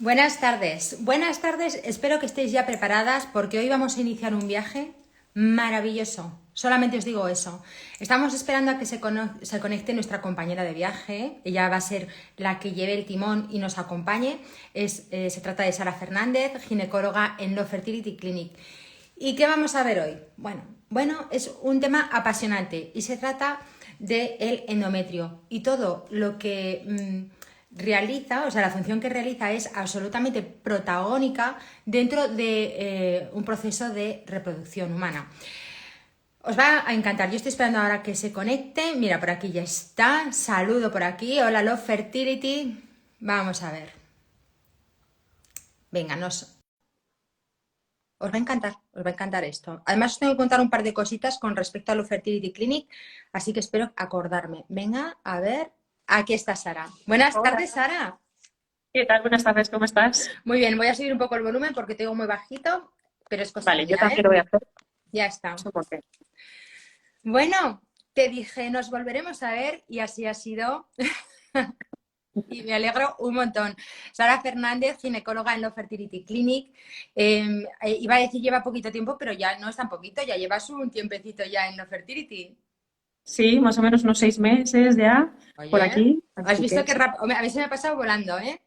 Buenas tardes, espero que estéis ya preparadas porque hoy vamos a iniciar un viaje maravilloso. Solamente os digo eso. Estamos esperando a que se conecte nuestra compañera de viaje. Ella va a ser la que lleve el timón y nos acompañe. Se trata de Sara Fernández, ginecóloga en Love Fertility Clinic. ¿Y qué vamos a ver hoy? Bueno, es un tema apasionante y se trata del endometrio y todo lo que realiza, o sea, la función que realiza es absolutamente protagónica dentro de un proceso de reproducción humana. Os va a encantar. Yo estoy esperando ahora que se conecte. Mira, por aquí ya está. Saludo por aquí. Hola, Love Fertility. Vamos a ver. Venga, os va a encantar esto. Además, os tengo que contar un par de cositas con respecto a Love Fertility Clinic, así que espero acordarme. Venga, a ver. Aquí está Sara. Buenas Hola, tardes, Sara. ¿qué tal? Buenas tardes, ¿cómo estás? Muy bien, voy a subir un poco el volumen porque tengo muy bajito, pero es cosa Vale, yo mía, también ¿eh? lo voy a hacer. Ya está. No sé por qué. Bueno, te dije, nos volveremos a ver y así ha sido. Y me alegro un montón. Sara Fernández, ginecóloga en Love Fertility Clinic. Iba a decir lleva poquito tiempo, pero ya no es tan poquito, ya llevas un tiempecito ya en Love Fertility. Sí, más o menos unos 6 meses ya por Oye, aquí, has así visto que qué sí, rápido. A mí se me ha pasado volando, ¿eh?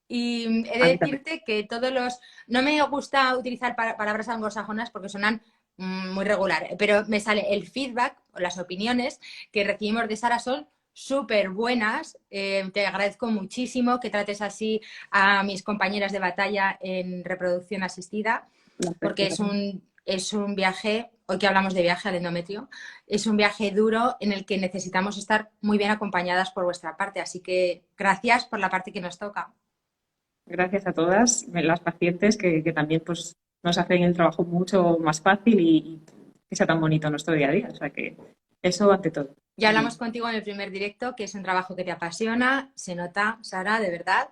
Y he de a mí también. decirte que todos los... No me gusta utilizar palabras anglosajonas porque suenan muy regular, pero me sale el feedback o las opiniones que recibimos de Sara son súper buenas. Te agradezco muchísimo que trates así a mis compañeras de batalla en reproducción asistida, La porque felicito también. es un viaje, hoy que hablamos de viaje al endometrio, es un viaje duro en el que necesitamos estar muy bien acompañadas por vuestra parte. Así que gracias por la parte que nos toca. Gracias a todas las pacientes que también pues, nos hacen el trabajo mucho más fácil y que sea tan bonito nuestro día a día. O sea que eso ante todo. Ya hablamos contigo en el primer directo, que es un trabajo que te apasiona, se nota, Sara, de verdad,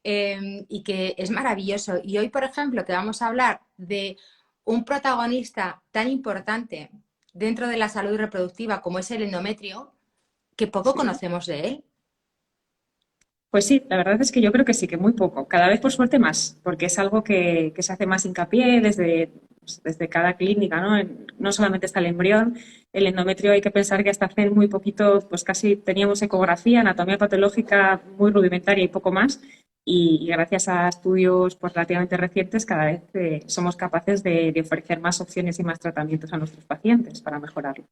y que es maravilloso. Y hoy, por ejemplo, que vamos a hablar de un protagonista tan importante dentro de la salud reproductiva como es el endometrio, que poco Sí. conocemos de él. Pues sí, la verdad es que yo creo que sí, que muy poco. Cada vez por suerte más, porque es algo que se hace más hincapié desde cada clínica, ¿no? No solamente está el embrión, el endometrio hay que pensar que hasta hace muy poquito, pues casi teníamos ecografía, anatomía patológica muy rudimentaria y poco más. Y gracias a estudios pues, relativamente recientes, cada vez somos capaces de ofrecer más opciones y más tratamientos a nuestros pacientes para mejorarlo.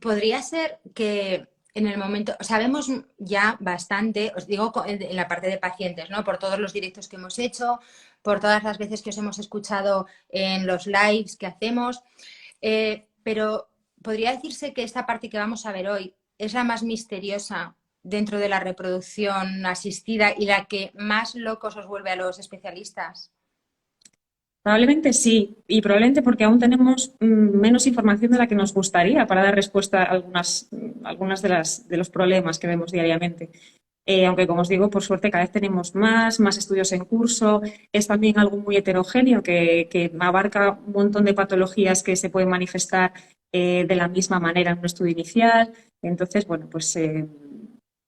Podría ser que en el momento, sabemos ya bastante, os digo en la parte de pacientes, ¿no? Por todos los directos que hemos hecho, por todas las veces que os hemos escuchado en los lives que hacemos, pero podría decirse que esta parte que vamos a ver hoy es la más misteriosa dentro de la reproducción asistida y la que más locos os vuelve a los especialistas. Probablemente sí, y probablemente porque aún tenemos menos información de la que nos gustaría para dar respuesta a algunas de los problemas que vemos diariamente. Aunque, como os digo, por suerte cada vez tenemos más estudios en curso. Es también algo muy heterogéneo que abarca un montón de patologías que se pueden manifestar de la misma manera en un estudio inicial. Entonces, bueno, pues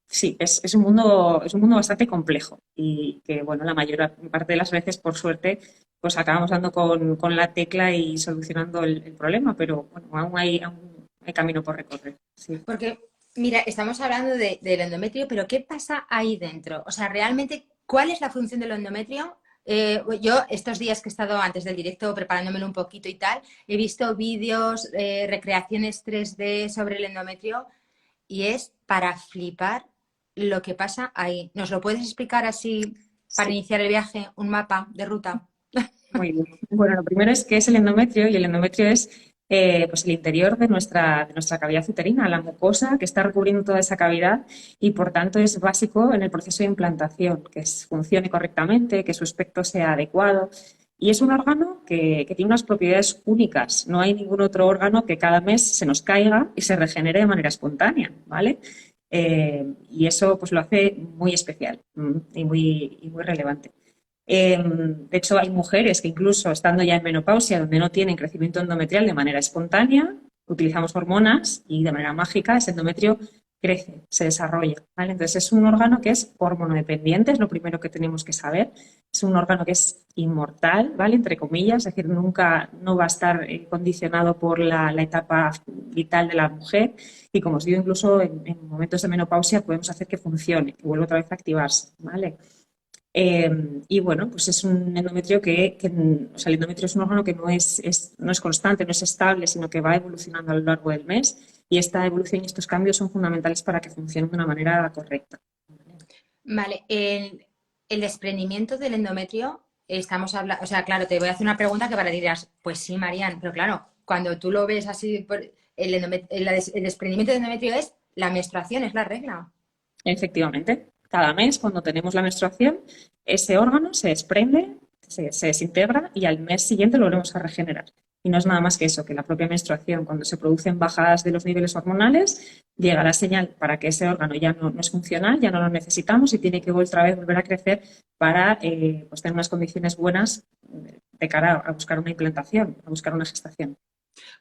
sí, es un mundo bastante complejo y que, bueno, la mayor parte de las veces, por suerte, pues acabamos dando con la tecla y solucionando el problema, pero bueno, aún hay camino por recorrer. Sí. Porque, mira, estamos hablando del endometrio, pero ¿qué pasa ahí dentro? O sea, realmente, ¿cuál es la función del endometrio? Yo estos días que he estado antes del directo preparándomelo un poquito y tal, he visto vídeos, recreaciones 3D sobre el endometrio y es para flipar lo que pasa ahí. ¿Nos lo puedes explicar así para Sí. iniciar el viaje, un mapa de ruta? Muy bien. Bueno, lo primero es qué es el endometrio y el endometrio es pues el interior de nuestra cavidad uterina, la mucosa que está recubriendo toda esa cavidad y por tanto es básico en el proceso de implantación, que funcione correctamente, que su aspecto sea adecuado. Y es un órgano que tiene unas propiedades únicas. No hay ningún otro órgano que cada mes se nos caiga y se regenere de manera espontánea, ¿vale? Y eso pues lo hace muy especial y muy relevante. De hecho, hay mujeres que incluso estando ya en menopausia, donde no tienen crecimiento endometrial de manera espontánea, utilizamos hormonas y de manera mágica ese endometrio crece, se desarrolla, ¿vale? Entonces es un órgano que es hormonodependiente, es lo primero que tenemos que saber. Es un órgano que es inmortal, ¿vale? Entre comillas, es decir, nunca no va a estar condicionado por la etapa vital de la mujer y, como os digo, incluso en momentos de menopausia podemos hacer que funcione, que vuelva otra vez a activarse, ¿vale? Y bueno, pues es un endometrio o sea, el endometrio es un órgano que no es constante, no es estable, sino que va evolucionando a lo largo del mes y esta evolución y estos cambios son fundamentales para que funcione de una manera correcta. Vale, el desprendimiento del endometrio, estamos hablando, o sea, claro, te voy a hacer una pregunta que para ti dirás, pues sí, Marian, pero claro, cuando tú lo ves así, el desprendimiento del endometrio es la menstruación, es la regla. Efectivamente, cada mes cuando tenemos la menstruación, ese órgano se desprende, se desintegra y al mes siguiente lo volvemos a regenerar. Y no es nada más que eso, que la propia menstruación, cuando se producen bajadas de los niveles hormonales, llega la señal para que ese órgano ya no es funcional, ya no lo necesitamos y tiene que otra vez volver a crecer para pues tener unas condiciones buenas de cara a buscar una implantación, a buscar una gestación.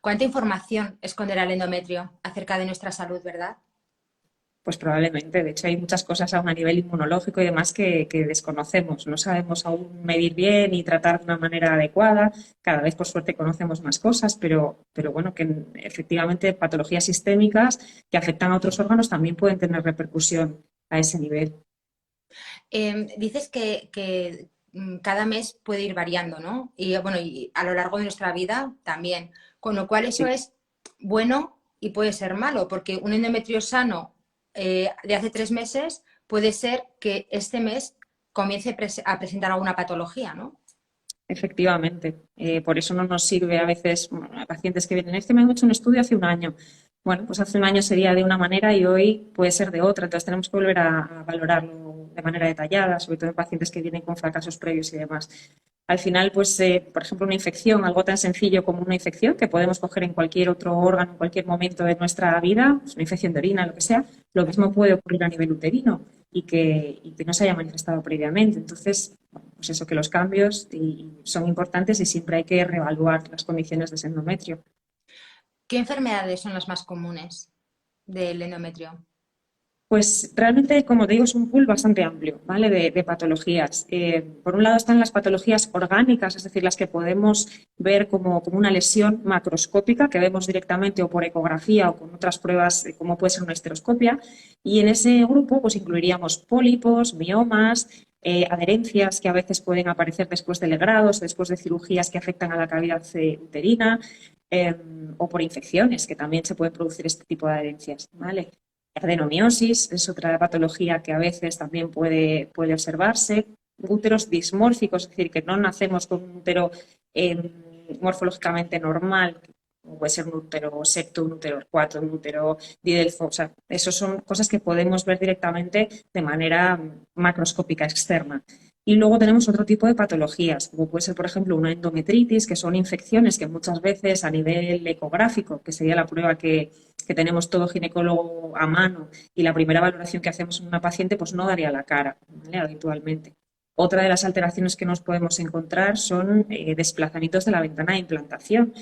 ¿Cuánta información esconderá el endometrio acerca de nuestra salud, verdad? Pues probablemente, de hecho hay muchas cosas aún a nivel inmunológico y demás que desconocemos. No sabemos aún medir bien y tratar de una manera adecuada. Cada vez, por suerte, conocemos más cosas, pero bueno, que efectivamente patologías sistémicas que afectan a otros órganos también pueden tener repercusión a ese nivel. Dices que cada mes puede ir variando, ¿no? Y bueno, y a lo largo de nuestra vida también. Con lo cual eso Sí. es bueno y puede ser malo, porque un endometrio sano de hace 3 meses puede ser que este mes comience a presentar alguna patología, ¿no? Efectivamente, por eso no nos sirve a veces a pacientes que vienen. Me han hecho un estudio hace un año. Bueno, pues hace un año sería de una manera y hoy puede ser de otra. Entonces tenemos que volver a valorarlo de manera detallada, sobre todo en pacientes que vienen con fracasos previos y demás. Al final, pues, por ejemplo, una infección, algo tan sencillo como una infección que podemos coger en cualquier otro órgano, en cualquier momento de nuestra vida, pues una infección de orina, lo que sea, lo mismo puede ocurrir a nivel uterino y que no se haya manifestado previamente. Entonces, bueno, pues eso, que los cambios son importantes y siempre hay que reevaluar las condiciones de ese endometrio. ¿Qué enfermedades son las más comunes del endometrio? Pues realmente, como te digo, es un pool bastante amplio, ¿vale? De patologías. Por un lado están las patologías orgánicas, es decir, las que podemos ver como una lesión macroscópica que vemos directamente o por ecografía o con otras pruebas, como puede ser una histeroscopia. Y en ese grupo pues incluiríamos pólipos, miomas, adherencias que a veces pueden aparecer después de legrados, después de cirugías que afectan a la cavidad uterina, o por infecciones, que también se pueden producir este tipo de adherencias, ¿vale? Adenomiosis es otra patología que a veces también puede observarse. Úteros dismórficos, es decir, que no nacemos con un útero morfológicamente normal, como puede ser un útero septo, un útero 4, un útero didelfo. O sea, esas son cosas que podemos ver directamente de manera macroscópica externa. Y luego tenemos otro tipo de patologías, como puede ser, por ejemplo, una endometritis, que son infecciones que muchas veces a nivel ecográfico, que sería la prueba que tenemos todo ginecólogo a mano y la primera valoración que hacemos en una paciente, pues no daría la cara, ¿vale? Habitualmente. Otra de las alteraciones que nos podemos encontrar son desplazamientos de la ventana de implantación.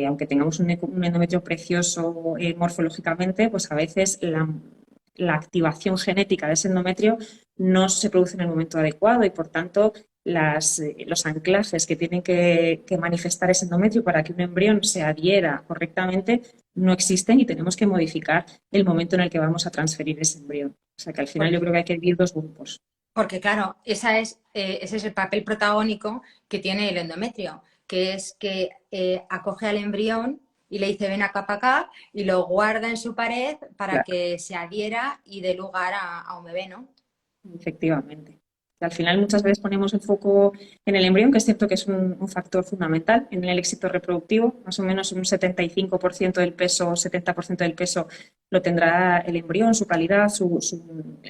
Aunque tengamos un endometrio precioso morfológicamente, pues a veces la activación genética de ese endometrio no se produce en el momento adecuado y, por tanto, los anclajes que tienen que manifestar ese endometrio para que un embrión se adhiera correctamente no existen y tenemos que modificar el momento en el que vamos a transferir ese embrión. O sea que al final yo creo que hay que dividir dos grupos. Porque claro, ese es el papel protagónico que tiene el endometrio, que es que acoge al embrión y le dice ven acá para acá y lo guarda en su pared para Claro. que se adhiera y dé lugar a un bebé, ¿no? Efectivamente. Al final muchas veces ponemos el foco en el embrión, que es cierto que es un factor fundamental en el éxito reproductivo. Más o menos un 75% del peso, 70% del peso lo tendrá el embrión, su calidad,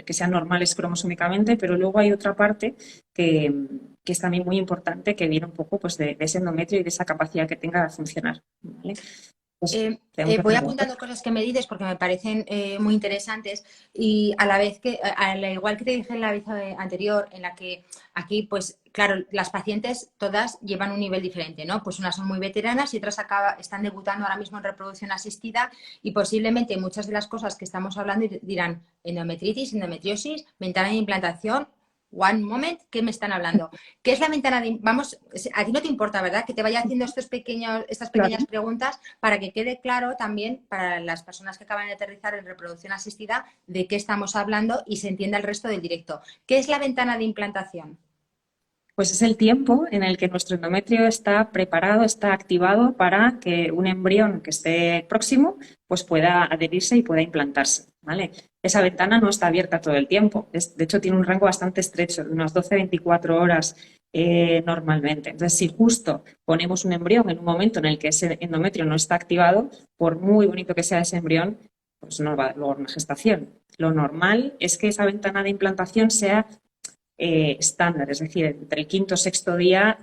que sean normales cromosómicamente, pero luego hay otra parte que, que es también muy importante, que viene un poco pues, de ese endometrio y de esa capacidad que tenga de funcionar, ¿vale? Pues tengo que Voy hacerlo. apuntando cosas que me dices porque me parecen muy interesantes y a la vez que, al igual que te dije en la vez anterior, en la que aquí, pues claro, las pacientes todas llevan un nivel diferente, ¿no? Pues unas son muy veteranas y otras están debutando ahora mismo en reproducción asistida y posiblemente muchas de las cosas que estamos hablando dirán endometritis, endometriosis, ventana de implantación. One moment, ¿qué me están hablando? ¿Qué es la ventana de... Vamos, a ti no te importa, ¿verdad? Que te vaya haciendo estas Claro. pequeñas preguntas para que quede claro también para las personas que acaban de aterrizar en reproducción asistida de qué estamos hablando y se entienda el resto del directo. ¿Qué es la ventana de implantación? Pues es el tiempo en el que nuestro endometrio está preparado, está activado para que un embrión que esté próximo pues pueda adherirse y pueda implantarse, ¿vale? Esa ventana no está abierta todo el tiempo, de hecho tiene un rango bastante estrecho, de unas 12-24 horas normalmente. Entonces, si justo ponemos un embrión en un momento en el que ese endometrio no está activado, por muy bonito que sea ese embrión, pues no va a lograr una gestación. Lo normal es que esa ventana de implantación sea estándar, es decir, entre el quinto o sexto día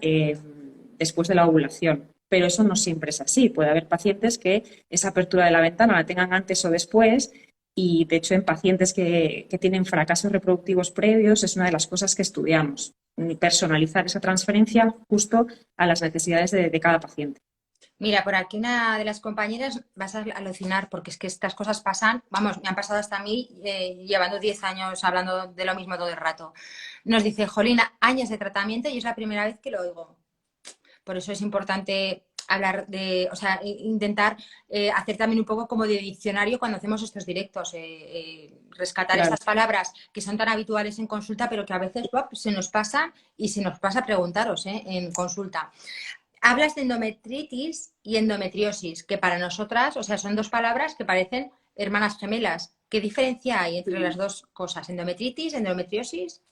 después de la ovulación. Pero eso no siempre es así. Puede haber pacientes que esa apertura de la ventana la tengan antes o después y, de hecho, en pacientes que tienen fracasos reproductivos previos es una de las cosas que estudiamos. Personalizar esa transferencia justo a las necesidades de cada paciente. Mira, por aquí una de las compañeras vas a alucinar porque es que estas cosas pasan, vamos, me han pasado hasta a mí llevando 10 años hablando de lo mismo todo el rato. Nos dice, Jolina, años de tratamiento y es la primera vez que lo oigo. Por eso es importante hablar de, o sea, intentar hacer también un poco como de diccionario cuando hacemos estos directos, rescatar Claro. estas palabras que son tan habituales en consulta, pero que a veces se nos pasa y se nos pasa preguntaros en consulta. Hablas de endometritis y endometriosis, que para nosotras, o sea, son dos palabras que parecen hermanas gemelas. ¿Qué diferencia hay entre las dos cosas? ¿Endometritis, endometriosis?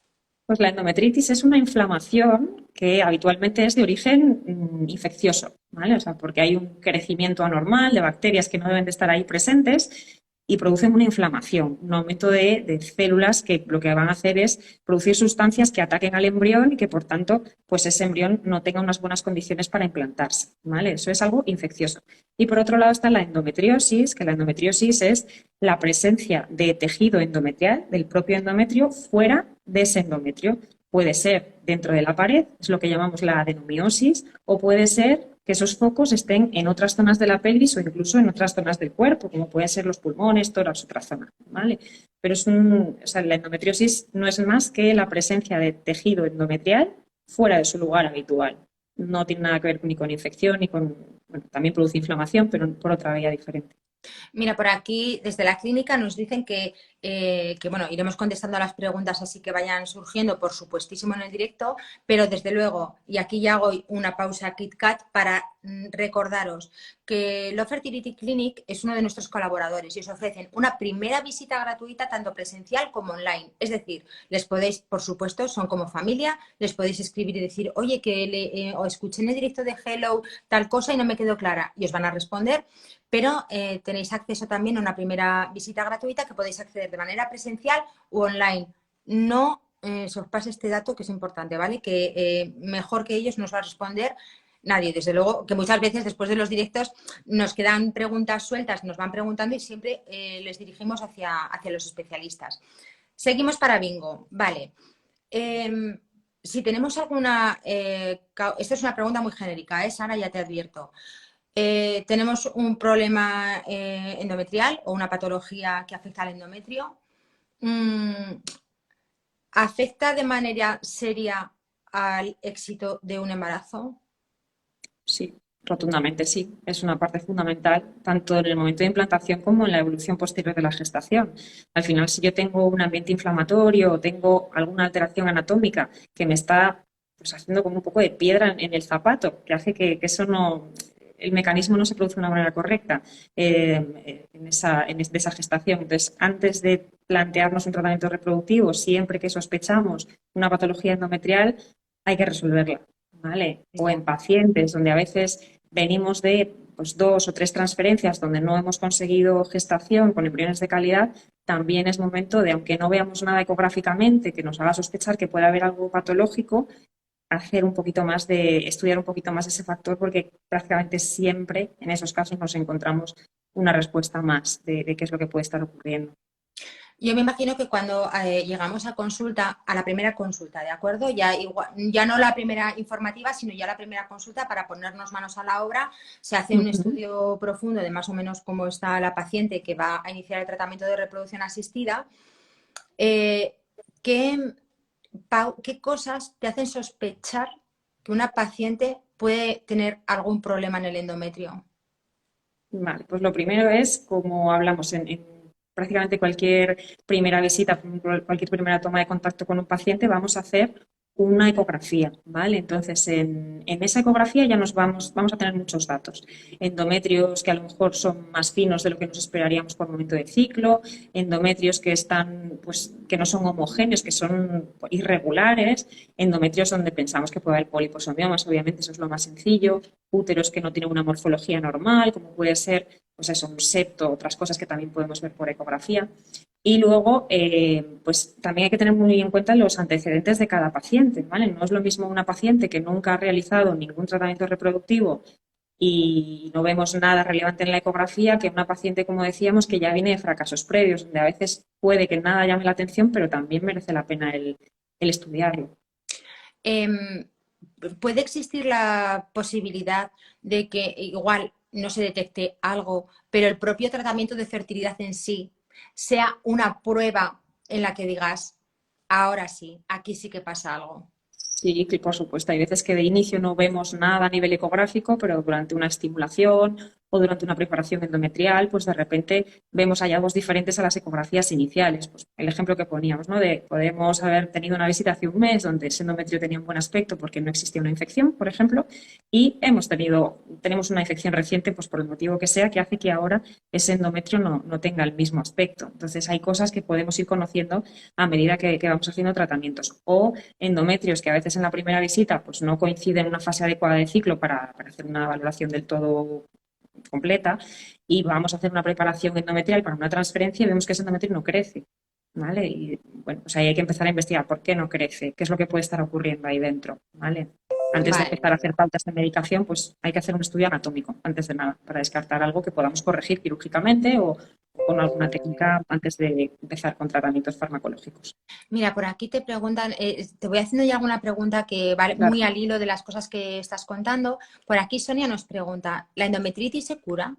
Pues la endometritis es una inflamación que habitualmente es de origen infeccioso, ¿vale? O sea, porque hay un crecimiento anormal de bacterias que no deben de estar ahí presentes y producen una inflamación, un aumento de células que lo que van a hacer es producir sustancias que ataquen al embrión y que, por tanto, pues ese embrión no tenga unas buenas condiciones para implantarse, ¿vale? Eso es algo infeccioso. Y por otro lado está la endometriosis, que la endometriosis es la presencia de tejido endometrial, del propio endometrio, fuera de ese endometrio. Puede ser dentro de la pared, es lo que llamamos la adenomiosis, o puede ser que esos focos estén en otras zonas de la pelvis o incluso en otras zonas del cuerpo, como pueden ser los pulmones, tórax, otra zona, ¿vale? Pero o sea, la endometriosis no es más que la presencia de tejido endometrial fuera de su lugar habitual. No tiene nada que ver ni con infección, ni con, bueno, también produce inflamación, pero por otra vía diferente. Mira, por aquí desde la clínica nos dicen que, bueno, iremos contestando a las preguntas así que vayan surgiendo, por supuestísimo, en el directo, pero desde luego, y aquí ya hago una pausa KitKat para recordaros que Love Fertility Clinic es uno de nuestros colaboradores y os ofrecen una primera visita gratuita tanto presencial como online. Es decir, les podéis, por supuesto, son como familia, les podéis escribir y decir, oye, que o escuché en el directo de Hello tal cosa y no me quedó clara, y os van a responder, pero tenéis acceso también a una primera visita gratuita que podéis acceder de manera presencial u online. No se os pase este dato que es importante, ¿vale? Que mejor que ellos nos va a responder nadie. Desde luego que muchas veces después de los directos nos quedan preguntas sueltas, nos van preguntando y siempre les dirigimos hacia los especialistas. Seguimos para bingo, vale. Si tenemos alguna... esta es una pregunta muy genérica, Sara, ya te advierto. Tenemos un problema endometrial o una patología que afecta al endometrio. ¿Afecta de manera seria al éxito de un embarazo? Sí, rotundamente sí. Es una parte fundamental tanto en el momento de implantación como en la evolución posterior de la gestación. Al final, si yo tengo un ambiente inflamatorio o tengo alguna alteración anatómica que me está pues, haciendo como un poco de piedra en el zapato, que hace que eso no, el mecanismo no se produce de una manera correcta de esa gestación. Entonces, antes de plantearnos un tratamiento reproductivo, siempre que sospechamos una patología endometrial, hay que resolverla. ¿Vale? O en pacientes donde a veces venimos de pues, 2 o 3 transferencias donde no hemos conseguido gestación con embriones de calidad, también es momento de, aunque no veamos nada ecográficamente que nos haga sospechar que puede haber algo patológico, hacer un poquito más estudiar un poquito más ese factor, porque prácticamente siempre en esos casos nos encontramos una respuesta más de qué es lo que puede estar ocurriendo. Yo me imagino que cuando llegamos a consulta, a la primera consulta, ¿de acuerdo? Ya, igual, ya no la primera informativa, sino ya la primera consulta para ponernos manos a la obra, se hace un Ujú. estudio profundo de más o menos cómo está la paciente que va a iniciar el tratamiento de reproducción asistida. Eh, ¿qué, ¿Qué cosas te hacen sospechar que una paciente puede tener algún problema en el endometrio? Vale, pues lo primero es, como hablamos en prácticamente cualquier primera visita, cualquier primera toma de contacto con un paciente, vamos a hacer una ecografía, ¿vale? Entonces, en esa ecografía ya vamos a tener muchos datos. Endometrios que a lo mejor son más finos de lo que nos esperaríamos por momento de ciclo, endometrios que están, pues, que no son homogéneos, que son irregulares, endometrios donde pensamos que puede haber pólipos o miomas, obviamente eso es lo más sencillo, úteros que no tienen una morfología normal, como puede ser, pues eso, un septo, otras cosas que también podemos ver por ecografía. Y luego, pues también hay que tener muy en cuenta los antecedentes de cada paciente, ¿vale? No es lo mismo una paciente que nunca ha realizado ningún tratamiento reproductivo y no vemos nada relevante en la ecografía que una paciente, como decíamos, que ya viene de fracasos previos, donde a veces puede que nada llame la atención, pero también merece la pena el estudiarlo. Em, ¿Puede existir la posibilidad de que igual no se detecte algo, pero el propio tratamiento de fertilidad en sí sea una prueba en la que digas, ahora sí, aquí sí que pasa algo? Sí, que por supuesto. Hay veces que de inicio no vemos nada a nivel ecográfico, pero durante una estimulación o durante una preparación endometrial, pues de repente vemos hallazgos diferentes a las ecografías iniciales. Pues el ejemplo que poníamos, ¿no? De podemos haber tenido una visita hace un mes donde ese endometrio tenía un buen aspecto porque no existía una infección, por ejemplo, y tenemos una infección reciente, pues por el motivo que sea, que hace que ahora ese endometrio no tenga el mismo aspecto. Entonces hay cosas que podemos ir conociendo a medida que vamos haciendo tratamientos. O endometrios que a veces en la primera visita pues no coinciden en una fase adecuada de ciclo para hacer una valoración del todo completa y vamos a hacer una preparación endometrial para una transferencia y vemos que ese endometrio no crece, ¿vale? Y bueno, pues ahí hay que empezar a investigar por qué no crece, qué es lo que puede estar ocurriendo ahí dentro, ¿vale? Antes de Vale. empezar a hacer pautas de medicación, pues hay que hacer un estudio anatómico antes de nada, para descartar algo que podamos corregir quirúrgicamente o con alguna técnica antes de empezar con tratamientos farmacológicos. Mira, por aquí te preguntan, te voy haciendo ya alguna pregunta que va Claro. muy al hilo de las cosas que estás contando. Por aquí Sonia nos pregunta, ¿la endometritis se cura?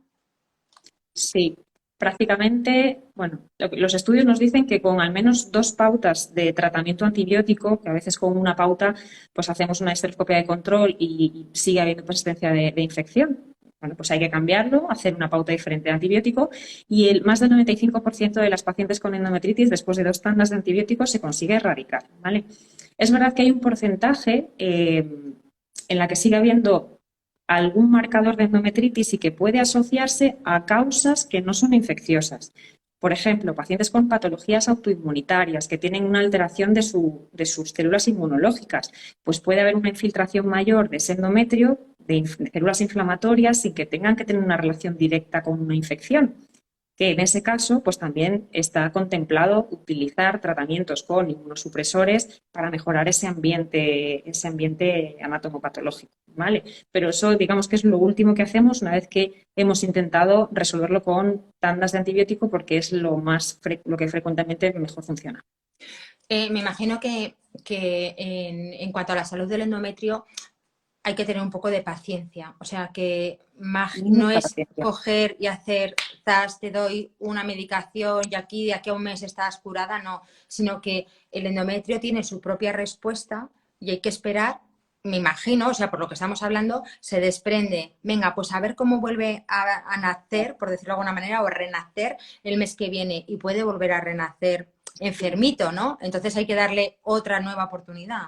Sí, prácticamente, bueno, los estudios nos dicen que con al menos 2 pautas de tratamiento antibiótico, que a veces con una pauta pues hacemos una histeroscopia de control y sigue habiendo persistencia de infección. Bueno, pues hay que cambiarlo, hacer una pauta diferente de antibiótico y más del 95% de las pacientes con endometritis después de 2 tandas de antibióticos se consigue erradicar, ¿vale? Es verdad que hay un porcentaje en la que sigue habiendo algún marcador de endometritis y que puede asociarse a causas que no son infecciosas. Por ejemplo, pacientes con patologías autoinmunitarias que tienen una alteración de sus células inmunológicas, pues puede haber una infiltración mayor de ese endometrio, de células inflamatorias, sin que tengan que tener una relación directa con una infección, que en ese caso pues también está contemplado utilizar tratamientos con inmunosupresores para mejorar ese ambiente anatomopatológico, ¿vale? Pero eso digamos que es lo último que hacemos una vez que hemos intentado resolverlo con tandas de antibiótico porque es lo que frecuentemente mejor funciona. Me imagino que en cuanto a la salud del endometrio hay que tener un poco de paciencia. O sea, que no Mucha es paciencia. coger y hacer, te doy una medicación y aquí de aquí a un mes estás curada, no, sino que el endometrio tiene su propia respuesta y hay que esperar, me imagino, o sea, por lo que estamos hablando, se desprende, venga, pues a ver cómo vuelve a nacer, por decirlo de alguna manera, o a renacer el mes que viene y puede volver a renacer enfermito, ¿no? Entonces hay que darle otra nueva oportunidad.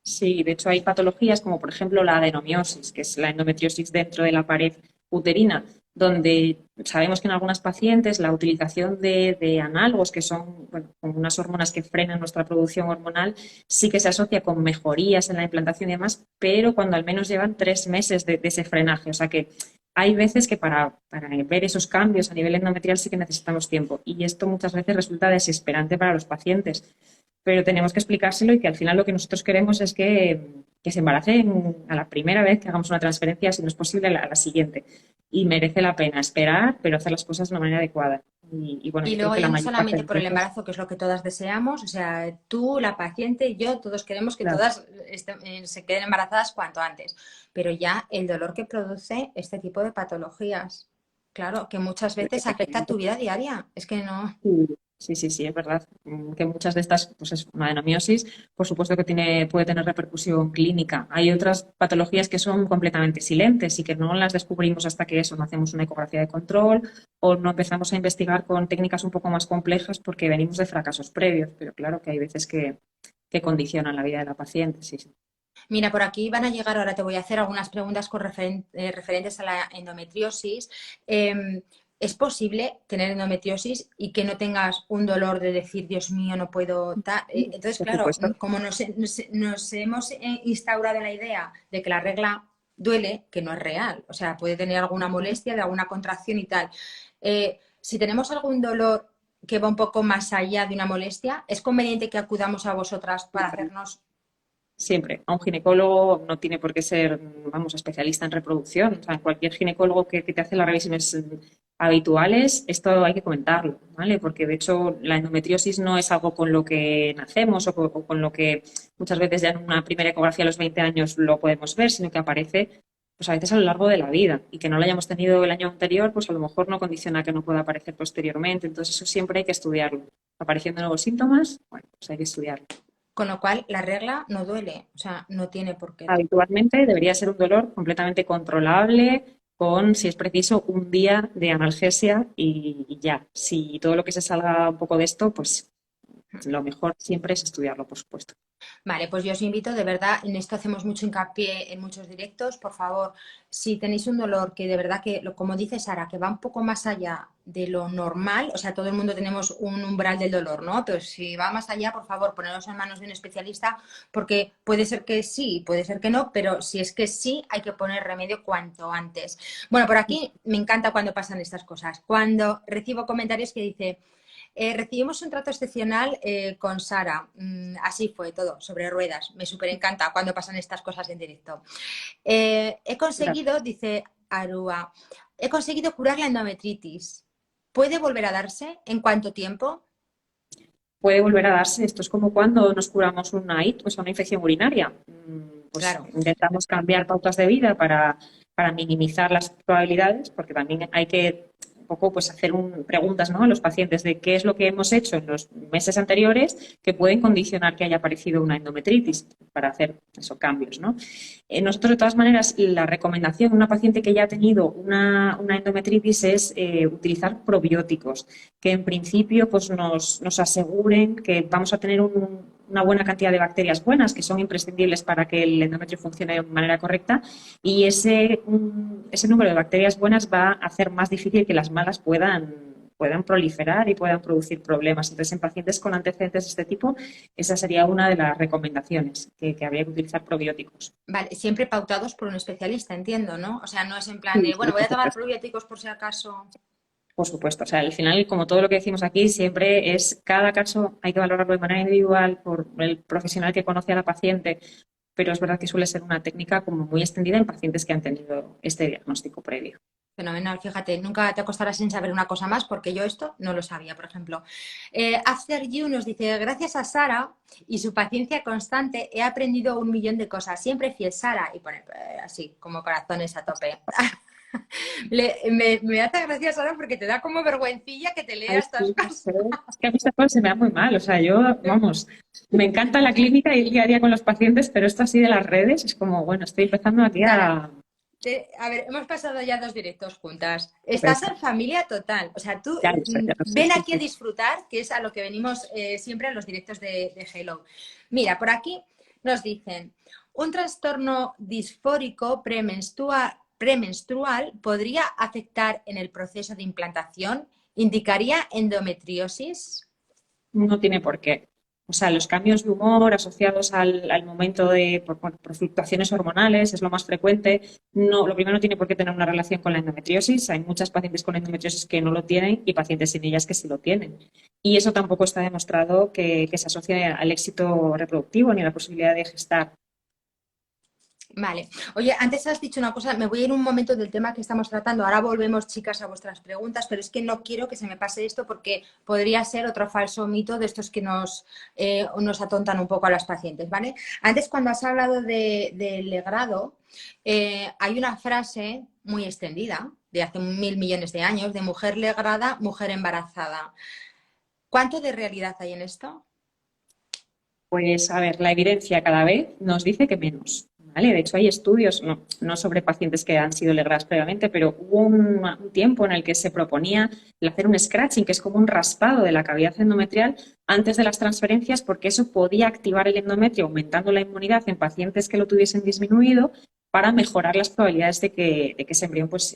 Sí, de hecho hay patologías como por ejemplo la adenomiosis, que es la endometriosis dentro de la pared uterina, donde sabemos que en algunas pacientes la utilización de análogos, que son bueno, como unas hormonas que frenan nuestra producción hormonal, sí que se asocia con mejorías en la implantación y demás, pero cuando al menos llevan 3 meses de ese frenaje. O sea que hay veces que para ver esos cambios a nivel endometrial sí que necesitamos tiempo y esto muchas veces resulta desesperante para los pacientes, pero tenemos que explicárselo y que al final lo que nosotros queremos es que que se embaracen a la primera vez que hagamos una transferencia, si no es posible, a la siguiente. Y merece la pena esperar, pero hacer las cosas de una manera adecuada. Y bueno, Y yo creo luego que ya la no mayor parte de solamente las por el veces, embarazo, que es lo que todas deseamos, o sea, tú, la paciente, yo, todos queremos que claro, todas se queden embarazadas cuanto antes, pero ya el dolor que produce este tipo de patologías, claro, que muchas veces afecta a tu efectivamente. vida diaria, es que no. Sí, sí, sí, es verdad. Que muchas de estas, pues es una adenomiosis, por supuesto que puede tener repercusión clínica. Hay otras patologías que son completamente silentes y que no las descubrimos hasta que eso, no hacemos una ecografía de control o no empezamos a investigar con técnicas un poco más complejas porque venimos de fracasos previos. Pero claro que hay veces que condicionan la vida de la paciente, sí, sí. Mira, por aquí van a llegar, ahora te voy a hacer algunas preguntas referentes a la endometriosis. ¿Es posible tener endometriosis y que no tengas un dolor de decir, Dios mío, no puedo dar? Entonces, Por claro, supuesto. como nos hemos instaurado en la idea de que la regla duele, que no es real, o sea, puede tener alguna molestia, de alguna contracción y tal. Si tenemos algún dolor que va un poco más allá de una molestia, ¿es conveniente que acudamos a vosotras para hacernos? Siempre. A un ginecólogo no tiene por qué ser, vamos, especialista en reproducción. O sea, cualquier ginecólogo que te hace las revisiones habituales, esto hay que comentarlo, ¿vale? Porque de hecho la endometriosis no es algo con lo que nacemos o con lo que muchas veces ya en una primera ecografía a los 20 años lo podemos ver, sino que aparece pues a veces a lo largo de la vida y que no lo hayamos tenido el año anterior, pues a lo mejor no condiciona que no pueda aparecer posteriormente. Entonces eso siempre hay que estudiarlo. Apareciendo nuevos síntomas, bueno, pues hay que estudiarlo. Con lo cual, la regla no duele, o sea, no tiene por qué. Habitualmente debería ser un dolor completamente controlable con, si es preciso, un día de analgesia y ya. Si todo lo que se salga un poco de esto, pues lo mejor siempre es estudiarlo, por supuesto. Vale, pues yo os invito, de verdad, en esto hacemos mucho hincapié en muchos directos. Por favor, si tenéis un dolor que de verdad que, como dice Sara, que va un poco más allá de lo normal, o sea, todo el mundo tenemos un umbral del dolor, ¿no? Pero si va más allá, por favor, poneros en manos de un especialista, porque puede ser que sí, puede ser que no, pero si es que sí, hay que poner remedio cuanto antes. Bueno, por aquí me encanta cuando pasan estas cosas. Cuando recibo comentarios que dice, recibimos un trato excepcional con Sara. Así fue todo, sobre ruedas. Me súper encanta cuando pasan estas cosas en directo. He conseguido, dice Arua, he conseguido curar la endometritis. ¿Puede volver a darse? ¿En cuánto tiempo? Puede volver a darse. Esto es como cuando nos curamos una IT, o sea, una infección urinaria. Pues Claro. intentamos cambiar pautas de vida para minimizar las probabilidades, porque también hay que un poco pues hacer preguntas, ¿no?, a los pacientes de qué es lo que hemos hecho en los meses anteriores que pueden condicionar que haya aparecido una endometritis para hacer esos cambios, ¿no? Nosotros, de todas maneras, la recomendación en una paciente que ya ha tenido una endometritis es utilizar probióticos, que en principio pues nos aseguren que vamos a tener una buena cantidad de bacterias buenas, que son imprescindibles para que el endometrio funcione de manera correcta, y ese número de bacterias buenas va a hacer más difícil que las malas puedan proliferar y puedan producir problemas. Entonces, en pacientes con antecedentes de este tipo, esa sería una de las recomendaciones, que habría que utilizar probióticos. Vale, siempre pautados por un especialista, entiendo, ¿no? O sea, no es en plan Sí, de, sí, bueno, voy por a tomar supuesto. probióticos por si acaso. Por supuesto, o sea, al final, como todo lo que decimos aquí, siempre es cada caso hay que valorarlo de manera individual por el profesional que conoce a la paciente, pero es verdad que suele ser una técnica como muy extendida en pacientes que han tenido este diagnóstico previo. Fenomenal, fíjate, nunca te acostarás sin saber una cosa más porque yo esto no lo sabía, por ejemplo. After You nos dice, gracias a Sara y su paciencia constante he aprendido un millón de cosas, siempre fiel Sara, y pone así, como corazones a tope. Me hace gracia, Sara, porque te da como vergüencilla que te lea Ay, estas sí, no cosas. sé. Es que a mí estas cosas se me da muy mal. O sea, yo, vamos, me encanta la clínica y el día a día con los pacientes, pero esto así de las redes es como, bueno, estoy empezando aquí Sara, a... a ver, hemos pasado ya 2 directos juntas. Estás Perfecto. en familia total. O sea, tú Ya lo sé, ven sí, aquí a sí. disfrutar, que es a lo que venimos siempre en los directos de Hello. Mira, por aquí nos dicen, un trastorno disfórico premenstrual podría afectar en el proceso de implantación. ¿Indicaría endometriosis? No tiene por qué. O sea, los cambios de humor asociados al momento por fluctuaciones hormonales es lo más frecuente. No, lo primero no tiene por qué tener una relación con la endometriosis. Hay muchas pacientes con endometriosis que no lo tienen y pacientes sin ellas que sí lo tienen. Y eso tampoco está demostrado que se asocie al éxito reproductivo ni a la posibilidad de gestar. Vale. Oye, antes has dicho una cosa, me voy a ir un momento del tema que estamos tratando. Ahora volvemos, chicas, a vuestras preguntas, pero es que no quiero que se me pase esto porque podría ser otro falso mito de estos que nos atontan un poco a las pacientes, ¿vale? Antes, cuando has hablado del legrado, hay una frase muy extendida, de hace 1000 millones de años, de mujer legrada, mujer embarazada. ¿Cuánto de realidad hay en esto? Pues a ver, la evidencia cada vez nos dice que menos, ¿vale? De hecho, hay estudios, no sobre pacientes que han sido legradas previamente, pero hubo un tiempo en el que se proponía el hacer un scratching, que es como un raspado de la cavidad endometrial antes de las transferencias, porque eso podía activar el endometrio, aumentando la inmunidad en pacientes que lo tuviesen disminuido para mejorar las probabilidades de que ese embrión pues,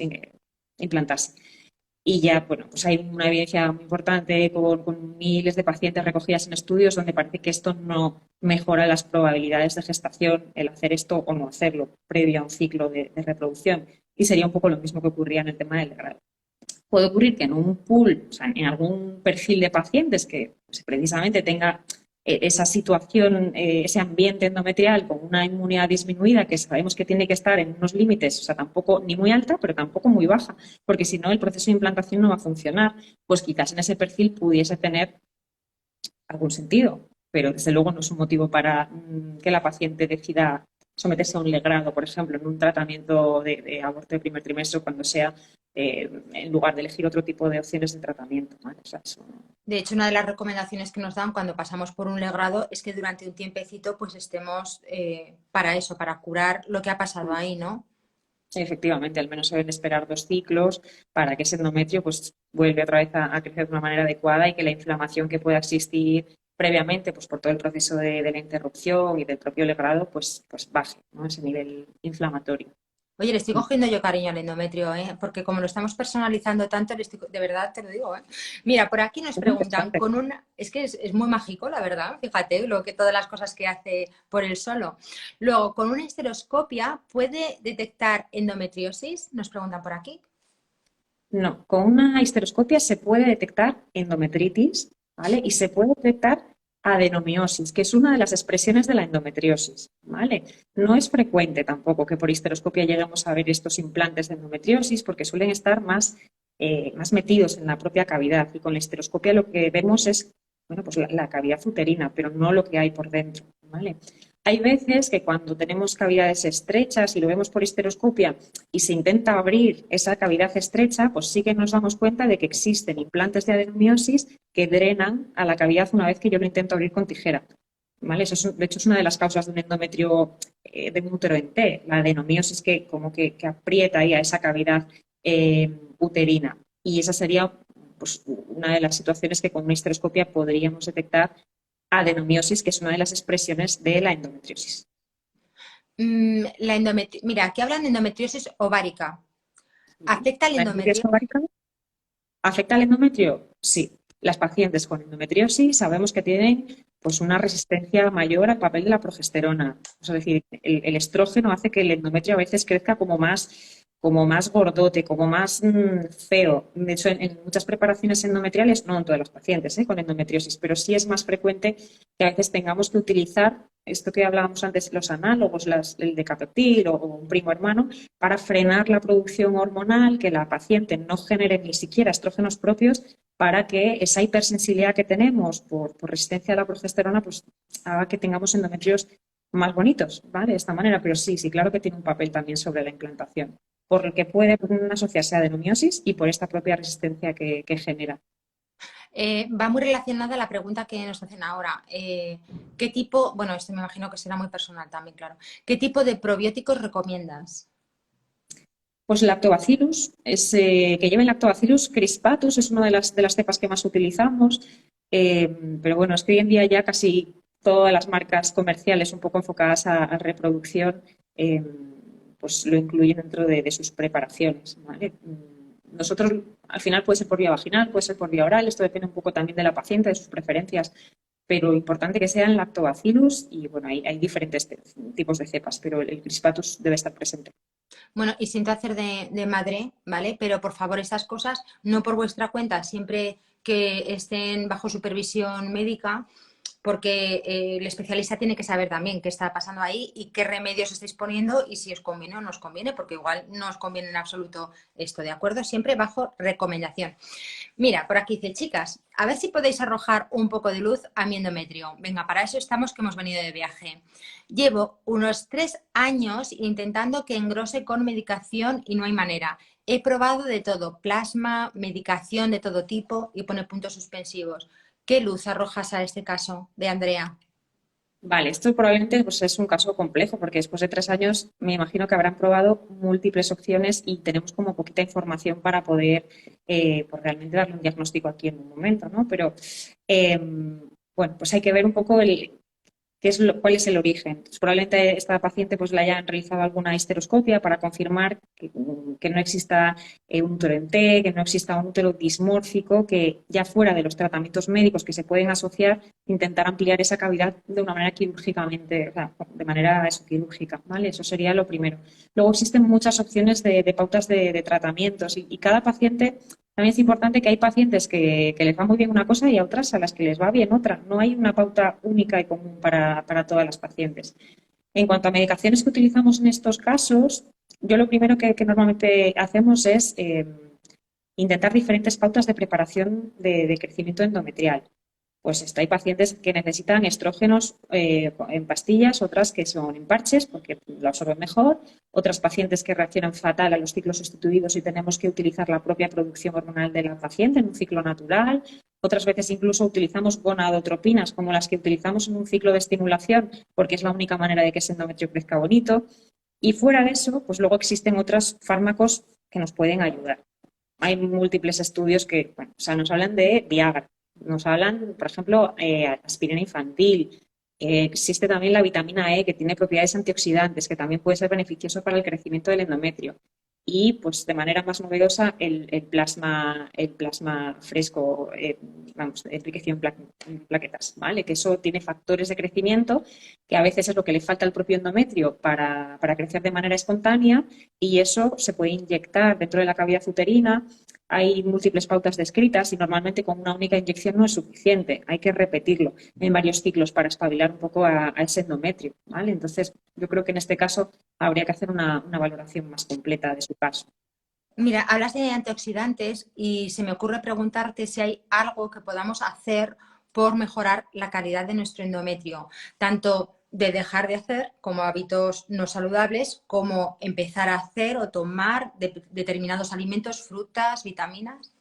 implantase. Y ya, bueno, pues hay una evidencia muy importante con miles de pacientes recogidas en estudios donde parece que esto no mejora las probabilidades de gestación, el hacer esto o no hacerlo previo a un ciclo de reproducción. Y sería un poco lo mismo que ocurría en el tema del legrado. Puede ocurrir que en un pool, o sea, en algún perfil de pacientes que pues, precisamente tenga esa situación, ese ambiente endometrial con una inmunidad disminuida que sabemos que tiene que estar en unos límites, o sea, tampoco ni muy alta, pero tampoco muy baja, porque si no el proceso de implantación no va a funcionar, pues quizás en ese perfil pudiese tener algún sentido, pero desde luego no es un motivo para que la paciente decida someterse a un legrado, por ejemplo, en un tratamiento de aborto de primer trimestre cuando sea en lugar de elegir otro tipo de opciones de tratamiento, ¿vale? O sea, eso... De hecho, una de las recomendaciones que nos dan cuando pasamos por un legrado es que durante un tiempecito pues estemos para eso, para curar lo que ha pasado ahí, ¿no? Efectivamente, al menos se deben esperar 2 ciclos para que ese endometrio pues vuelva otra vez a crecer de una manera adecuada y que la inflamación que pueda existir previamente pues por todo el proceso de la interrupción y del propio legrado pues baje, ¿no? Ese nivel inflamatorio. Oye, le estoy cogiendo yo cariño al endometrio, ¿eh? Porque como lo estamos personalizando tanto, de verdad te lo digo, ¿eh? Mira, por aquí nos Es preguntan interesante. con una... Es que es muy mágico, la verdad, fíjate, todas las cosas que hace por él solo. Luego, con una histeroscopia, ¿puede detectar endometriosis? Nos preguntan por aquí. No, con una histeroscopia se puede detectar endometritis, ¿vale? Y se puede detectar adenomiosis, que es una de las expresiones de la endometriosis, ¿vale? No es frecuente tampoco que por histeroscopia lleguemos a ver estos implantes de endometriosis porque suelen estar más metidos en la propia cavidad y con la histeroscopia lo que vemos es, bueno, pues la cavidad uterina, pero no lo que hay por dentro, ¿vale? Hay veces que cuando tenemos cavidades estrechas y lo vemos por histeroscopia y se intenta abrir esa cavidad estrecha, pues sí que nos damos cuenta de que existen implantes de adenomiosis que drenan a la cavidad una vez que yo lo intento abrir con tijera. ¿Vale? Eso es, de hecho, es una de las causas de un endometrio de un útero en T, la adenomiosis que como que aprieta ahí a esa cavidad uterina. Y esa sería pues, una de las situaciones que con una histeroscopia podríamos detectar adenomiosis, que es una de las expresiones de la endometriosis. Mira, aquí hablan de endometriosis ovárica. ¿Afecta al ¿La endometrio? endometriosis ovárica afecta al endometrio? Sí. Las pacientes con endometriosis sabemos que tienen pues, una resistencia mayor al papel de la progesterona. Es decir, el estrógeno hace que el endometrio a veces crezca como más gordote, como más feo. De hecho, en muchas preparaciones endometriales, no en todas las pacientes con endometriosis, pero sí es más frecuente que a veces tengamos que utilizar esto que hablábamos antes, los análogos, el decapeptil o un primo hermano, para frenar la producción hormonal, que la paciente no genere ni siquiera estrógenos propios para que esa hipersensibilidad que tenemos por resistencia a la progesterona pues haga que tengamos endometrios más bonitos, ¿vale? De esta manera, pero sí, claro que tiene un papel también sobre la implantación, por el que puede asociarse a adenomiosis y por esta propia resistencia que genera. Va muy relacionada a la pregunta que nos hacen ahora. ¿Qué tipo, bueno, esto me imagino que será muy personal también, claro. ¿Qué tipo de probióticos recomiendas? Pues lactobacillus, que lleven lactobacillus crispatus, es una de las cepas que más utilizamos, pero bueno, es que hoy en día ya casi todas las marcas comerciales un poco enfocadas a reproducción, pues lo incluyen dentro de sus preparaciones, ¿vale? Nosotros, al final, puede ser por vía vaginal, puede ser por vía oral, esto depende un poco también de la paciente, de sus preferencias, pero importante que sean lactobacillus y bueno, hay diferentes tipos de cepas, pero el crispatus debe estar presente. Bueno, y siento hacer de madre, ¿vale? Pero por favor, estas cosas no por vuestra cuenta, siempre que estén bajo supervisión médica, porque el especialista tiene que saber también qué está pasando ahí y qué remedios estáis poniendo y si os conviene o no os conviene, porque igual no os conviene en absoluto esto, ¿de acuerdo? Siempre bajo recomendación. Mira, por aquí dice, chicas, a ver si podéis arrojar un poco de luz a mi endometrio. Venga, para eso estamos que hemos venido de viaje. Llevo unos 3 años intentando que engrose con medicación y no hay manera. He probado de todo, plasma, medicación de todo tipo y pone puntos suspensivos. ¿Qué luz arrojas a este caso de Andrea? Vale, esto probablemente pues, es un caso complejo porque después de 3 años me imagino que habrán probado múltiples opciones y tenemos como poquita información para poder pues, realmente darle un diagnóstico aquí en un momento, ¿no? Pero eh, bueno, pues hay que ver un poco cuál es el origen. Entonces, probablemente esta paciente pues le hayan realizado alguna histeroscopia para confirmar que no exista un útero en T, que no exista un útero dismórfico, que ya fuera de los tratamientos médicos que se pueden asociar, intentar ampliar esa cavidad de una manera quirúrgicamente, o sea, de manera quirúrgica, ¿vale? Eso sería lo primero. Luego existen muchas opciones de pautas de tratamientos y cada paciente. También es importante que hay pacientes que les va muy bien una cosa y a otras a las que les va bien otra. No hay una pauta única y común para todas las pacientes. En cuanto a medicaciones que utilizamos en estos casos, yo lo primero que normalmente hacemos es intentar diferentes pautas de preparación de crecimiento endometrial. Pues hay pacientes que necesitan estrógenos en pastillas, otras que son en parches porque lo absorben mejor, otras pacientes que reaccionan fatal a los ciclos sustituidos y tenemos que utilizar la propia producción hormonal de la paciente en un ciclo natural. Otras veces incluso utilizamos gonadotropinas como las que utilizamos en un ciclo de estimulación porque es la única manera de que ese endometrio crezca bonito. Y fuera de eso, pues luego existen otros fármacos que nos pueden ayudar. Hay múltiples estudios que bueno, o sea, nos hablan de Viagra, nos hablan, por ejemplo, aspirina infantil. Existe también la vitamina E, que tiene propiedades antioxidantes, que también puede ser beneficioso para el crecimiento del endometrio. Y, pues, de manera más novedosa, el plasma fresco, vamos, enriquecido en plaquetas, ¿vale? Que eso tiene factores de crecimiento, que a veces es lo que le falta al propio endometrio para crecer de manera espontánea, y eso se puede inyectar dentro de la cavidad uterina. Hay múltiples pautas descritas y normalmente con una única inyección no es suficiente. Hay que repetirlo en varios ciclos para espabilar un poco a ese endometrio, ¿vale? Entonces, yo creo que en este caso habría que hacer una valoración más completa de su caso. Mira, hablas de antioxidantes y se me ocurre preguntarte si hay algo que podamos hacer por mejorar la calidad de nuestro endometrio, tanto de dejar de hacer como hábitos no saludables, como empezar a hacer o tomar determinados alimentos, frutas, vitaminas.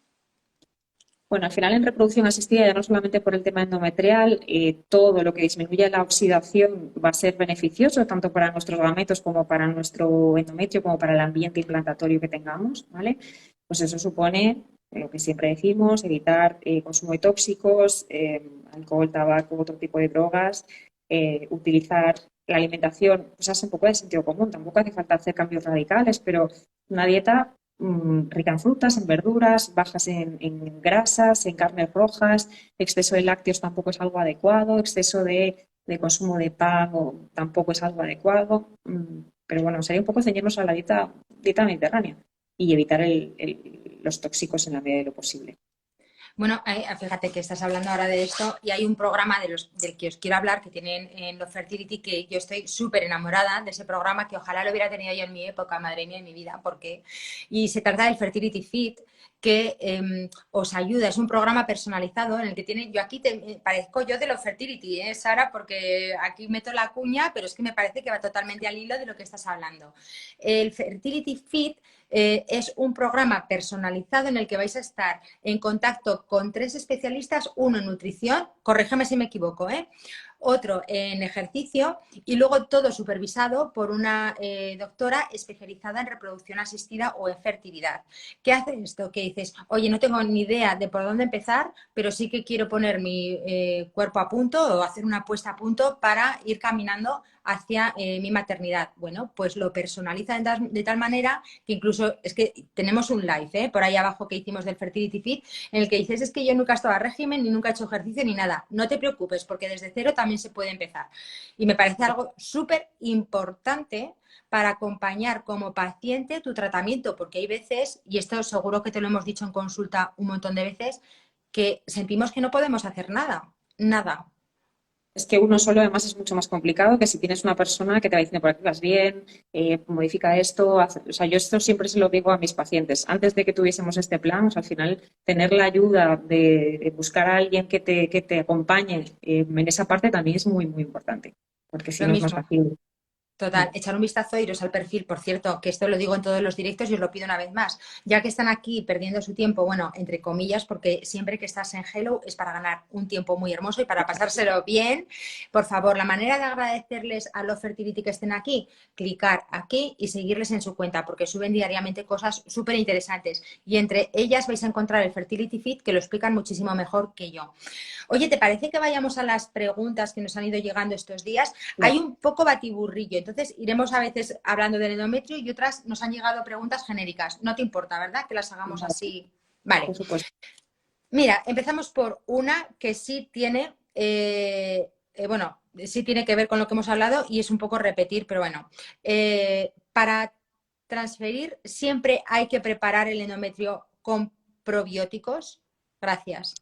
Bueno, al final en reproducción asistida, ya no solamente por el tema endometrial, todo lo que disminuya la oxidación va a ser beneficioso tanto para nuestros gametos como para nuestro endometrio, como para el ambiente implantatorio que tengamos, ¿vale? Pues eso supone lo que siempre decimos, evitar consumo de tóxicos, alcohol, tabaco, otro tipo de drogas, utilizar la alimentación, pues es un poco de sentido común, tampoco hace falta hacer cambios radicales, pero una dieta rica en frutas, en verduras, bajas en grasas, en carnes rojas, exceso de lácteos tampoco es algo adecuado, exceso de consumo de pan tampoco es algo adecuado, pero bueno, sería un poco ceñirnos a la dieta mediterránea y evitar los tóxicos en la medida de lo posible. Bueno, fíjate que estás hablando ahora de esto y hay un programa del que os quiero hablar que tienen en Love Fertility que yo estoy súper enamorada de ese programa que ojalá lo hubiera tenido yo en mi época, madre mía, en mi vida, porque y se trata del Fertility Fit que os ayuda, es un programa personalizado en el que tiene, yo aquí parezco yo de Love Fertility, Sara, porque aquí meto la cuña, pero es que me parece que va totalmente al hilo de lo que estás hablando. El Fertility Fit es un programa personalizado en el que vais a estar en contacto con 3 especialistas, uno en nutrición, corrígeme si me equivoco, otro en ejercicio y luego todo supervisado por una doctora especializada en reproducción asistida o en fertilidad. ¿Qué hace esto? Que dices, oye, no tengo ni idea de por dónde empezar, pero sí que quiero poner mi cuerpo a punto o hacer una puesta a punto para ir caminando hacia mi maternidad. Bueno, pues lo personaliza de tal manera que incluso es que tenemos un live por ahí abajo que hicimos del Fertility Fit en el que dices es que yo nunca he estado a régimen, ni nunca he hecho ejercicio, ni nada. No te preocupes porque desde cero también se puede empezar. Y me parece algo súper importante para acompañar como paciente tu tratamiento, porque hay veces, y esto seguro que te lo hemos dicho en consulta un montón de veces, que sentimos que no podemos hacer nada, nada. Es que uno solo además es mucho más complicado que si tienes una persona que te va diciendo por aquí vas bien, modifica esto. O sea, yo esto siempre se lo digo a mis pacientes. Antes de que tuviésemos este plan, o sea, al final tener la ayuda de buscar a alguien que te acompañe en esa parte también es muy, muy importante, porque si Lo no es más mismo. fácil. Total, echar un vistazo, iros al perfil, por cierto, que esto lo digo en todos los directos y os lo pido una vez más, ya que están aquí perdiendo su tiempo, bueno, entre comillas, porque siempre que estás en Hello es para ganar un tiempo muy hermoso y para pasárselo bien. Por favor, la manera de agradecerles a Love Fertility que estén aquí, clicar aquí y seguirles en su cuenta, porque suben diariamente cosas súper interesantes y entre ellas vais a encontrar el Fertility Fit, que lo explican muchísimo mejor que yo. Oye, ¿te parece que vayamos a las preguntas que nos han ido llegando estos días? Hay un poco batiburrillo, entonces iremos a veces hablando del endometrio y otras nos han llegado preguntas genéricas. No te importa, ¿verdad? Que las hagamos así. Vale. Por supuesto. Mira, empezamos por una que sí tiene, bueno, sí tiene que ver con lo que hemos hablado y es un poco repetir, pero bueno. Para transferir siempre hay que preparar el endometrio con probióticos. Gracias.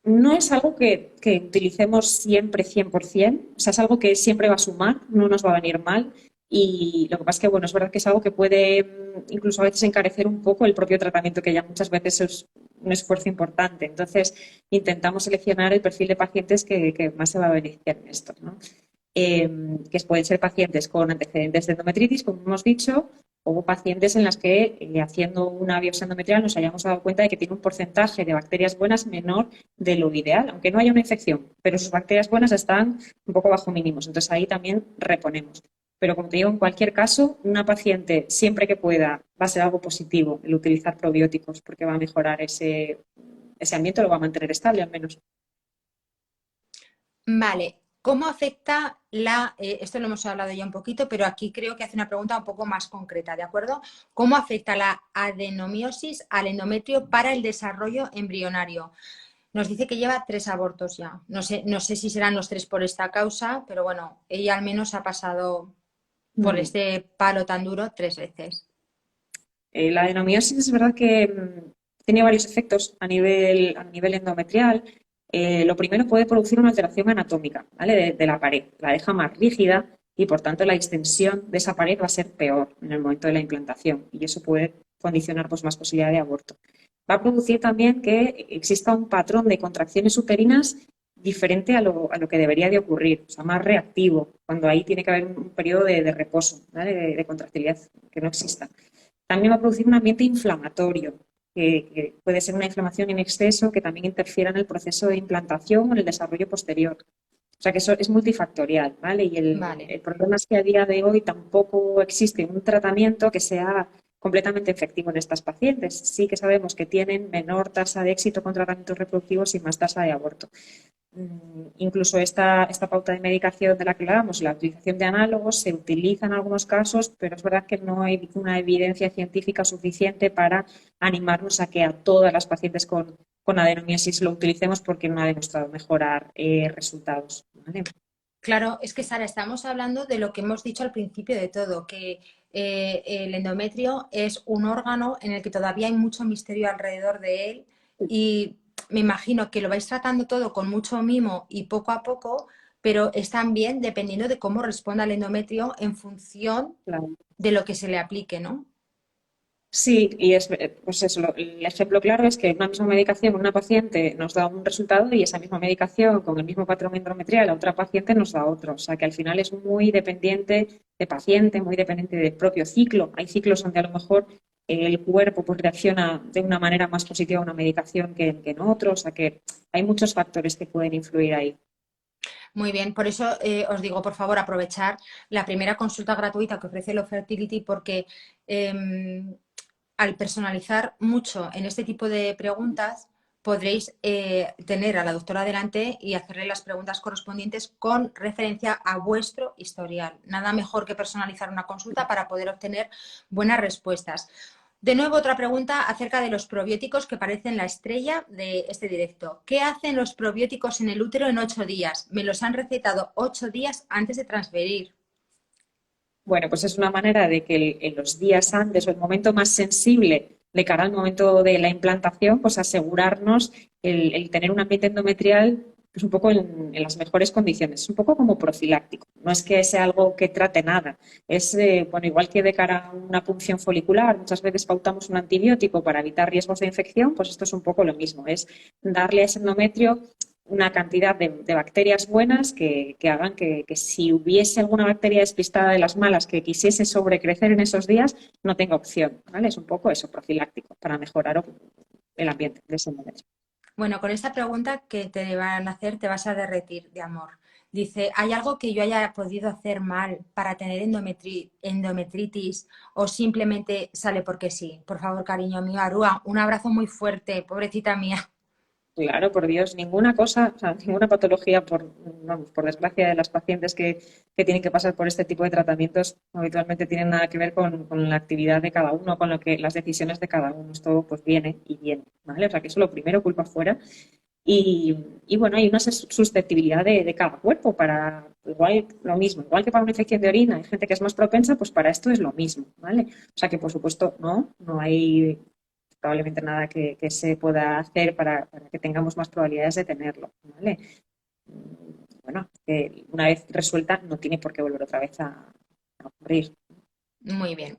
No es algo que utilicemos siempre 100%, o sea, es algo que siempre va a sumar, no nos va a venir mal. Y lo que pasa es que, bueno, es verdad que es algo que puede incluso a veces encarecer un poco el propio tratamiento, que ya muchas veces es un esfuerzo importante. Entonces, intentamos seleccionar el perfil de pacientes que más se va a beneficiar en esto, ¿no? Que pueden ser pacientes con antecedentes de endometritis, como hemos dicho, o pacientes en las que haciendo una biopsia endometrial nos hayamos dado cuenta de que tiene un porcentaje de bacterias buenas menor de lo ideal, aunque no haya una infección, pero sus bacterias buenas están un poco bajo mínimos, entonces ahí también reponemos. Pero como te digo, en cualquier caso, una paciente siempre que pueda va a ser algo positivo el utilizar probióticos porque va a mejorar ese ambiente, lo va a mantener estable al menos. Vale, ¿cómo afecta esto lo hemos hablado ya un poquito, pero aquí creo que hace una pregunta un poco más concreta, ¿de acuerdo? ¿Cómo afecta la adenomiosis al endometrio para el desarrollo embrionario? Nos dice que lleva 3 abortos ya. No sé si serán los 3 por esta causa, pero bueno, ella al menos ha pasado por Mm. este palo tan duro 3 veces. La adenomiosis es verdad que tiene varios efectos a nivel endometrial. Lo primero puede producir una alteración anatómica, ¿vale? de la pared, la deja más rígida y por tanto la extensión de esa pared va a ser peor en el momento de la implantación y eso puede condicionar pues, más posibilidad de aborto. Va a producir también que exista un patrón de contracciones uterinas diferente a lo que debería de ocurrir, o sea, más reactivo, cuando ahí tiene que haber un periodo de reposo, ¿vale? de contractilidad que no exista. También va a producir un ambiente inflamatorio, que puede ser una inflamación en exceso que también interfiera en el proceso de implantación o en el desarrollo posterior. O sea que eso es multifactorial, ¿vale? Y Vale. el problema es que a día de hoy tampoco existe un tratamiento que sea completamente efectivo en estas pacientes. Sí que sabemos que tienen menor tasa de éxito con tratamientos reproductivos y más tasa de aborto. Incluso esta pauta de medicación de la que hablamos, la utilización de análogos, se utiliza en algunos casos, pero es verdad que no hay una evidencia científica suficiente para animarnos a que a todas las pacientes con adenomiosis lo utilicemos porque no ha demostrado mejorar resultados. ¿Vale? Claro, es que Sara, estamos hablando de lo que hemos dicho al principio de todo, que el endometrio es un órgano en el que todavía hay mucho misterio alrededor de él y me imagino que lo vais tratando todo con mucho mimo y poco a poco, pero es también dependiendo de cómo responda el endometrio en función Claro. de lo que se le aplique, ¿no? Sí, y es, pues eso, el ejemplo claro es que una misma medicación en una paciente nos da un resultado y esa misma medicación con el mismo patrón endometrial a otra paciente nos da otro. O sea que al final es muy dependiente de paciente, muy dependiente del propio ciclo. Hay ciclos donde a lo mejor el cuerpo pues, reacciona de una manera más positiva a una medicación que en otros. O sea que hay muchos factores que pueden influir ahí. Muy bien, por eso os digo, por favor, aprovechar la primera consulta gratuita que ofrece el Fertility porque al personalizar mucho en este tipo de preguntas podréis tener a la doctora delante y hacerle las preguntas correspondientes con referencia a vuestro historial. Nada mejor que personalizar una consulta para poder obtener buenas respuestas. De nuevo, otra pregunta acerca de los probióticos que parecen la estrella de este directo. ¿Qué hacen los probióticos en el útero en 8 días? Me los han recetado 8 días antes de transferir. Bueno, pues es una manera de que en los días antes o el momento más sensible de cara al momento de la implantación, pues asegurarnos el tener un ambiente endometrial es un poco en las mejores condiciones, es un poco como profiláctico. No es que sea algo que trate nada, es, bueno, igual que de cara a una punción folicular, muchas veces pautamos un antibiótico para evitar riesgos de infección, pues esto es un poco lo mismo, es darle a ese endometrio una cantidad de bacterias buenas que hagan que si hubiese alguna bacteria despistada de las malas que quisiese sobrecrecer en esos días, no tenga opción, ¿vale? Es un poco eso, profiláctico, para mejorar el ambiente de ese endometrio. Bueno, con esta pregunta que te van a hacer te vas a derretir de amor. Dice, ¿hay algo que yo haya podido hacer mal para tener endometritis o simplemente sale porque sí? Por favor, cariño mío, Arúa, un abrazo muy fuerte, pobrecita mía. Claro, por Dios, ninguna cosa, o sea, ninguna patología, vamos, por desgracia de las pacientes que tienen que pasar por este tipo de tratamientos, habitualmente tienen nada que ver con la actividad de cada uno, con lo que las decisiones de cada uno. Esto pues viene y viene, ¿vale? O sea, que eso lo primero, culpa fuera. Y bueno, hay una susceptibilidad de cada cuerpo para, igual lo mismo, igual que para una infección de orina, hay gente que es más propensa, pues para esto es lo mismo, ¿vale? O sea que por supuesto no hay probablemente nada que se pueda hacer para que tengamos más probabilidades de tenerlo, ¿vale? Bueno, una vez resuelta no tiene por qué volver otra vez a ocurrir. Muy bien.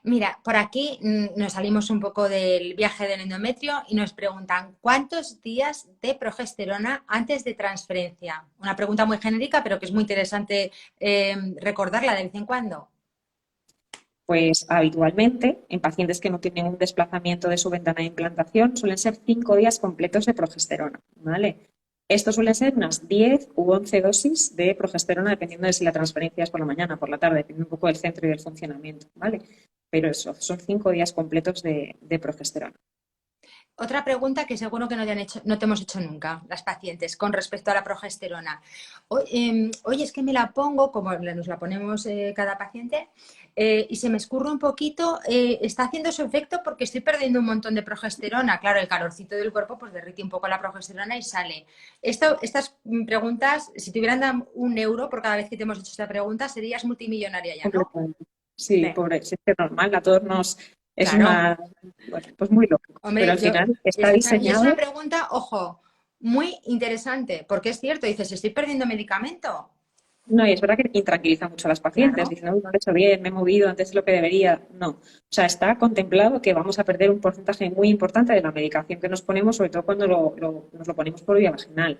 Mira, por aquí nos salimos un poco del viaje del endometrio y nos preguntan ¿cuántos días de progesterona antes de transferencia? Una pregunta muy genérica, pero que es muy interesante recordarla de vez en cuando. Pues habitualmente, en pacientes que no tienen un desplazamiento de su ventana de implantación, suelen ser 5 días completos de progesterona, ¿vale? Esto suele ser unas 10 u 11 dosis de progesterona, dependiendo de si la transferencia es por la mañana o por la tarde, depende un poco del centro y del funcionamiento, ¿vale? Pero eso, son 5 días completos de progesterona. Otra pregunta que seguro que no te hemos hecho nunca, las pacientes, con respecto a la progesterona. Oye, es que me la pongo, como nos la ponemos cada paciente, y se me escurre un poquito, está haciendo su efecto porque estoy perdiendo un montón de progesterona. Claro, el calorcito del cuerpo pues derrite un poco la progesterona y sale. Estas preguntas, si te hubieran dado 1 euro por cada vez que te hemos hecho esta pregunta, serías multimillonaria ya, ¿no? Completamente. Sí, Ve, pobre, sí, es normal, a todos nos es claro. bueno, pues muy lógico, pero Hombre, al final está y es una diseñado. pregunta, ojo, muy interesante, porque es cierto, dices, estoy perdiendo medicamento. No, y es verdad que intranquiliza mucho a las pacientes. Claro. Dicen, "Uy, no lo he hecho bien, me he movido antes de lo que debería". No. O sea, está contemplado que vamos a perder un porcentaje muy importante de la medicación que nos ponemos, sobre todo cuando nos lo ponemos por vía vaginal.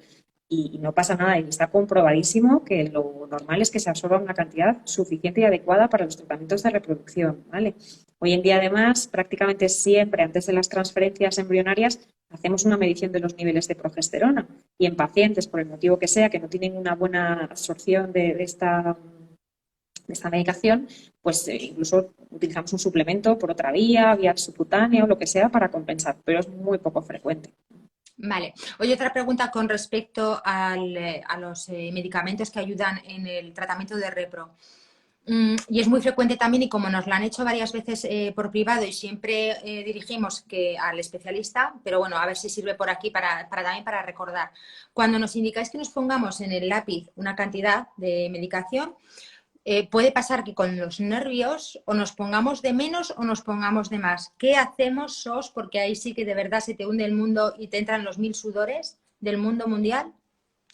Y no pasa nada. Y está comprobadísimo que lo normal es que se absorba una cantidad suficiente y adecuada para los tratamientos de reproducción, ¿vale? Hoy en día, además, prácticamente siempre antes de las transferencias embrionarias hacemos una medición de los niveles de progesterona y en pacientes, por el motivo que sea, que no tienen una buena absorción de esta medicación, pues incluso utilizamos un suplemento por otra vía subcutánea o lo que sea para compensar, pero es muy poco frecuente. Vale. Oye, otra pregunta con respecto a los medicamentos que ayudan en el tratamiento de repro. Y es muy frecuente también, y como nos lo han hecho varias veces por privado y siempre dirigimos al especialista, pero bueno, a ver si sirve por aquí también para recordar. Cuando nos indicáis que nos pongamos en el lápiz una cantidad de medicación, puede pasar que con los nervios o nos pongamos de menos o nos pongamos de más. ¿Qué hacemos, SOS? Porque ahí sí que de verdad se te hunde el mundo y te entran los 1000 sudores del mundo mundial.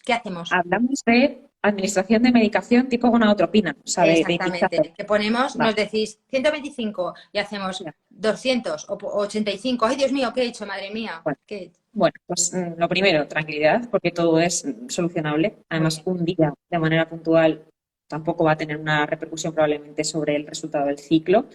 ¿Qué hacemos? Hablamos de administración de medicación tipo gonadotropina, o sea, de pinchazo. Exactamente. Que ponemos, Vale, nos decís 125 y hacemos ya. 200 o 85. Ay, Dios mío, ¿qué he hecho? Madre mía. Bueno, ¿Qué he hecho? bueno, pues lo primero, tranquilidad, porque todo es solucionable. Muy Además, bien. un día de manera puntual tampoco va a tener una repercusión probablemente sobre el resultado del ciclo.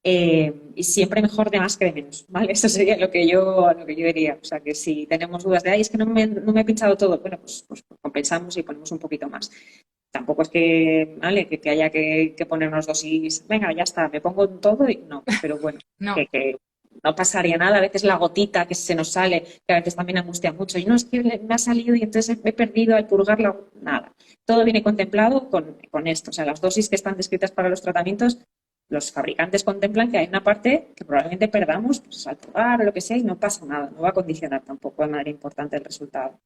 Y siempre mejor de más que de menos, ¿vale? Eso sería lo que yo diría. O sea, que si tenemos dudas de, ay, es que no me he pinchado todo, bueno, pues compensamos y ponemos un poquito más. Tampoco es que, ¿vale? Que haya que ponernos dosis, venga, ya está, me pongo todo y no, pero bueno, No. que no pasaría nada. A veces la gotita que se nos sale, que a veces también angustia mucho, y no, es que me ha salido y entonces me he perdido al purgarla, nada. Todo viene contemplado con esto. O sea, las dosis que están descritas para los tratamientos los fabricantes contemplan que hay una parte que probablemente perdamos pues, al probar o lo que sea y no pasa nada, no va a condicionar tampoco de manera importante el resultado.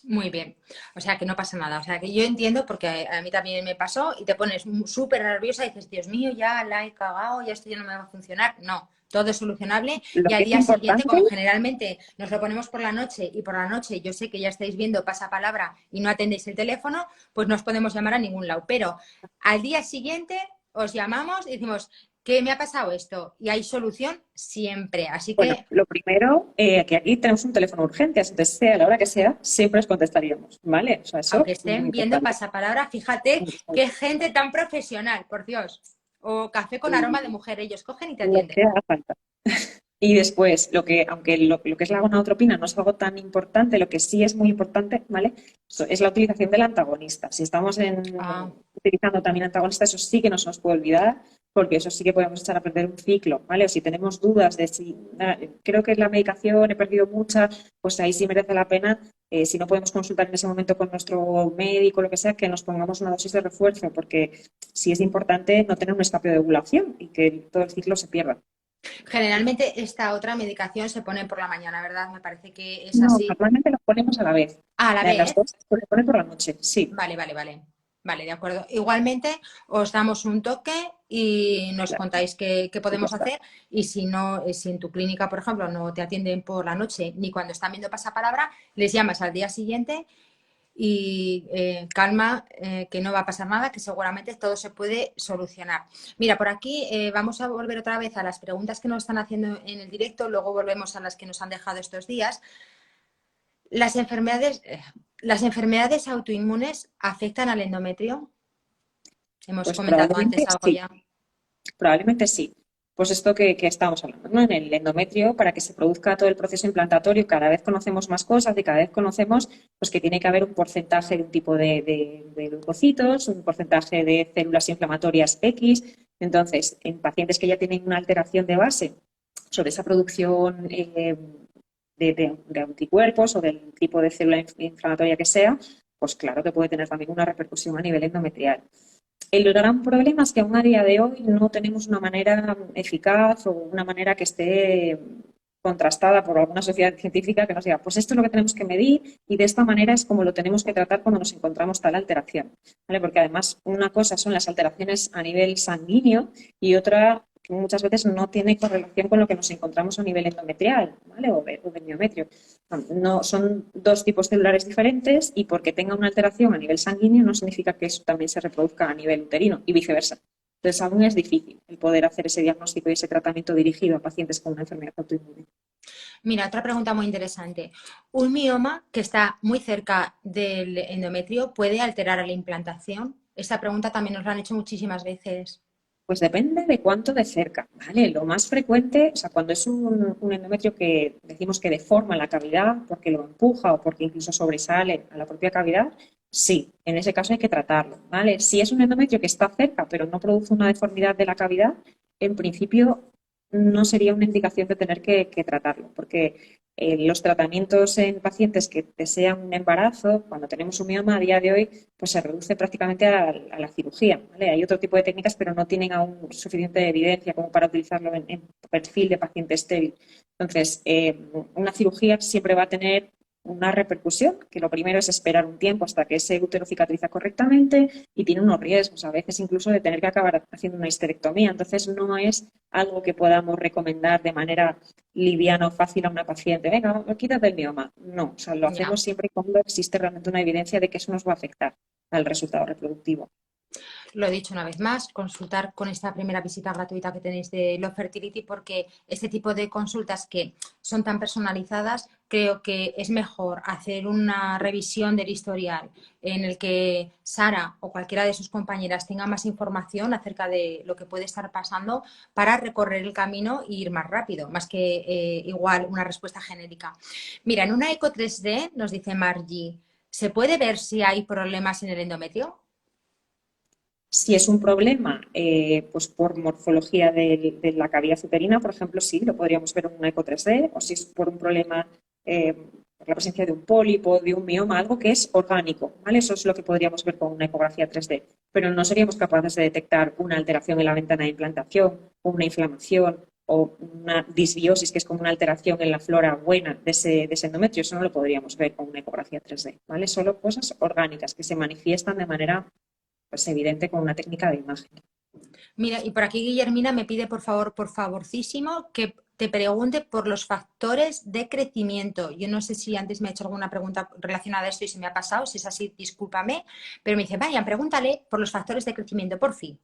Muy bien. O sea, que no pasa nada. O sea, que yo entiendo porque a mí también me pasó y te pones súper nerviosa y dices, Dios mío, ya la he cagado, ya esto ya no me va a funcionar. No, todo es solucionable Lo y al que es día siguiente, importante, como generalmente nos lo ponemos por la noche y por la noche yo sé que ya estáis viendo pasapalabra y no atendéis el teléfono, pues no os podemos llamar a ningún lado. Pero al día siguiente os llamamos y decimos, ¿qué me ha pasado esto? Y hay solución siempre. Así bueno, que, lo primero, que aquí tenemos un teléfono urgente, entonces sea a la hora que sea, siempre os contestaríamos, ¿vale? O sea, eso aunque muy estén viendo importante. pasapalabra, fíjate qué gente tan profesional, por Dios. O café con aroma de mujer, ellos cogen y te Lo atienden. que haga falta. Y después, aunque lo que es la gonadotropina no es algo tan importante, lo que sí es muy importante, ¿vale? Es la utilización del antagonista. Si estamos Ah, utilizando también antagonistas, eso sí que no se nos puede olvidar, porque eso sí que podemos echar a perder un ciclo, ¿vale? O si tenemos dudas de si creo que la medicación he perdido mucha, pues ahí sí merece la pena, si no podemos consultar en ese momento con nuestro médico, lo que sea, que nos pongamos una dosis de refuerzo, porque sí es importante no tener un escape de ovulación y que todo el ciclo se pierda. generalmente esta otra medicación se pone por la mañana, ¿verdad? Me parece que es No, así. normalmente los ponemos a la vez. A la Las vez. dos se pone por la noche, sí. Vale, vale, vale. Vale, de acuerdo. Igualmente, os damos un toque y nos Claro, contáis qué y ya podemos está. hacer. Y si no, si en tu clínica, por ejemplo, no te atienden por la noche ni cuando están viendo pasapalabra, les llamas al día siguiente y calma, que no va a pasar nada, que seguramente todo se puede solucionar. Mira, por aquí vamos a volver otra vez a las preguntas que nos están haciendo en el directo, luego volvemos a las que nos han dejado estos días. ¿Las enfermedades autoinmunes afectan al endometrio? Hemos Pues comentado antes algo ya. probablemente sí. Pues esto que estábamos hablando, ¿no? En el endometrio, para que se produzca todo el proceso implantatorio, cada vez conocemos más cosas y cada vez conocemos pues, que tiene que haber un porcentaje de un tipo de leucocitos, un porcentaje de células inflamatorias X. Entonces, en pacientes que ya tienen una alteración de base sobre esa producción de anticuerpos o del tipo de célula inflamatoria que sea, pues claro que puede tener también una repercusión a nivel endometrial. El gran problema es que aún a día de hoy no tenemos una manera eficaz o una manera que esté contrastada por alguna sociedad científica que nos diga, pues esto es lo que tenemos que medir y de esta manera es como lo tenemos que tratar cuando nos encontramos tal alteración, ¿vale? Porque además una cosa son las alteraciones a nivel sanguíneo y otra que muchas veces no tiene correlación con lo que nos encontramos a nivel endometrial, ¿vale? O de endometrio. No, son dos tipos celulares diferentes y porque tenga una alteración a nivel sanguíneo no significa que eso también se reproduzca a nivel uterino y viceversa. Entonces aún es difícil el poder hacer ese diagnóstico y ese tratamiento dirigido a pacientes con una enfermedad autoinmune. Mira, otra pregunta muy interesante. ¿Un mioma que está muy cerca del endometrio puede alterar a la implantación? Esta pregunta también nos la han hecho muchísimas veces. Pues depende de cuánto de cerca, ¿vale? Lo más frecuente, o sea, cuando es un endometrio que decimos que deforma la cavidad porque lo empuja o porque incluso sobresale a la propia cavidad, sí, en ese caso hay que tratarlo, ¿vale? Si es un endometrio que está cerca pero no produce una deformidad de la cavidad, en principio no sería una indicación de tener que tratarlo, porque los tratamientos en pacientes que desean un embarazo, cuando tenemos un mioma a día de hoy, pues se reduce prácticamente a la cirugía, ¿vale? Hay otro tipo de técnicas, pero no tienen aún suficiente evidencia como para utilizarlo en perfil de paciente estéril. Entonces, una cirugía siempre va a tener una repercusión, que lo primero es esperar un tiempo hasta que ese útero cicatriza correctamente y tiene unos riesgos, a veces incluso de tener que acabar haciendo una histerectomía. Entonces, no es algo que podamos recomendar de manera liviana o fácil a una paciente. Venga, quítate el mioma. No, o sea, lo Ya. hacemos siempre cuando existe realmente una evidencia de que eso nos va a afectar al resultado reproductivo. Lo he dicho una vez más, consultar con esta primera visita gratuita que tenéis de Love Fertility, porque este tipo de consultas que son tan personalizadas, creo que es mejor hacer una revisión del historial en el que Sara o cualquiera de sus compañeras tenga más información acerca de lo que puede estar pasando para recorrer el camino e ir más rápido, más que igual una respuesta genérica. Mira, en una eco 3D, nos dice Margie, ¿se puede ver si hay problemas en el endometrio? Si es un problema, pues por morfología de la cavidad uterina, por ejemplo, sí, lo podríamos ver en una eco 3D, o si es por un problema, por la presencia de un pólipo, de un mioma, algo que es orgánico, ¿vale? Eso es lo que podríamos ver con una ecografía 3D, pero no seríamos capaces de detectar una alteración en la ventana de implantación, o una inflamación, o una disbiosis, que es como una alteración en la flora buena de ese endometrio. Eso no lo podríamos ver con una ecografía 3D, ¿vale? Solo cosas orgánicas que se manifiestan de manera pues evidente con una técnica de imagen. Mira, y por aquí Guillermina me pide por favor, por favorcísimo, que te pregunte por los factores de crecimiento. Yo no sé si antes me ha hecho alguna pregunta relacionada a esto y se me ha pasado. Si es así, discúlpame. Pero me dice, vaya, pregúntale por los factores de crecimiento, por fin.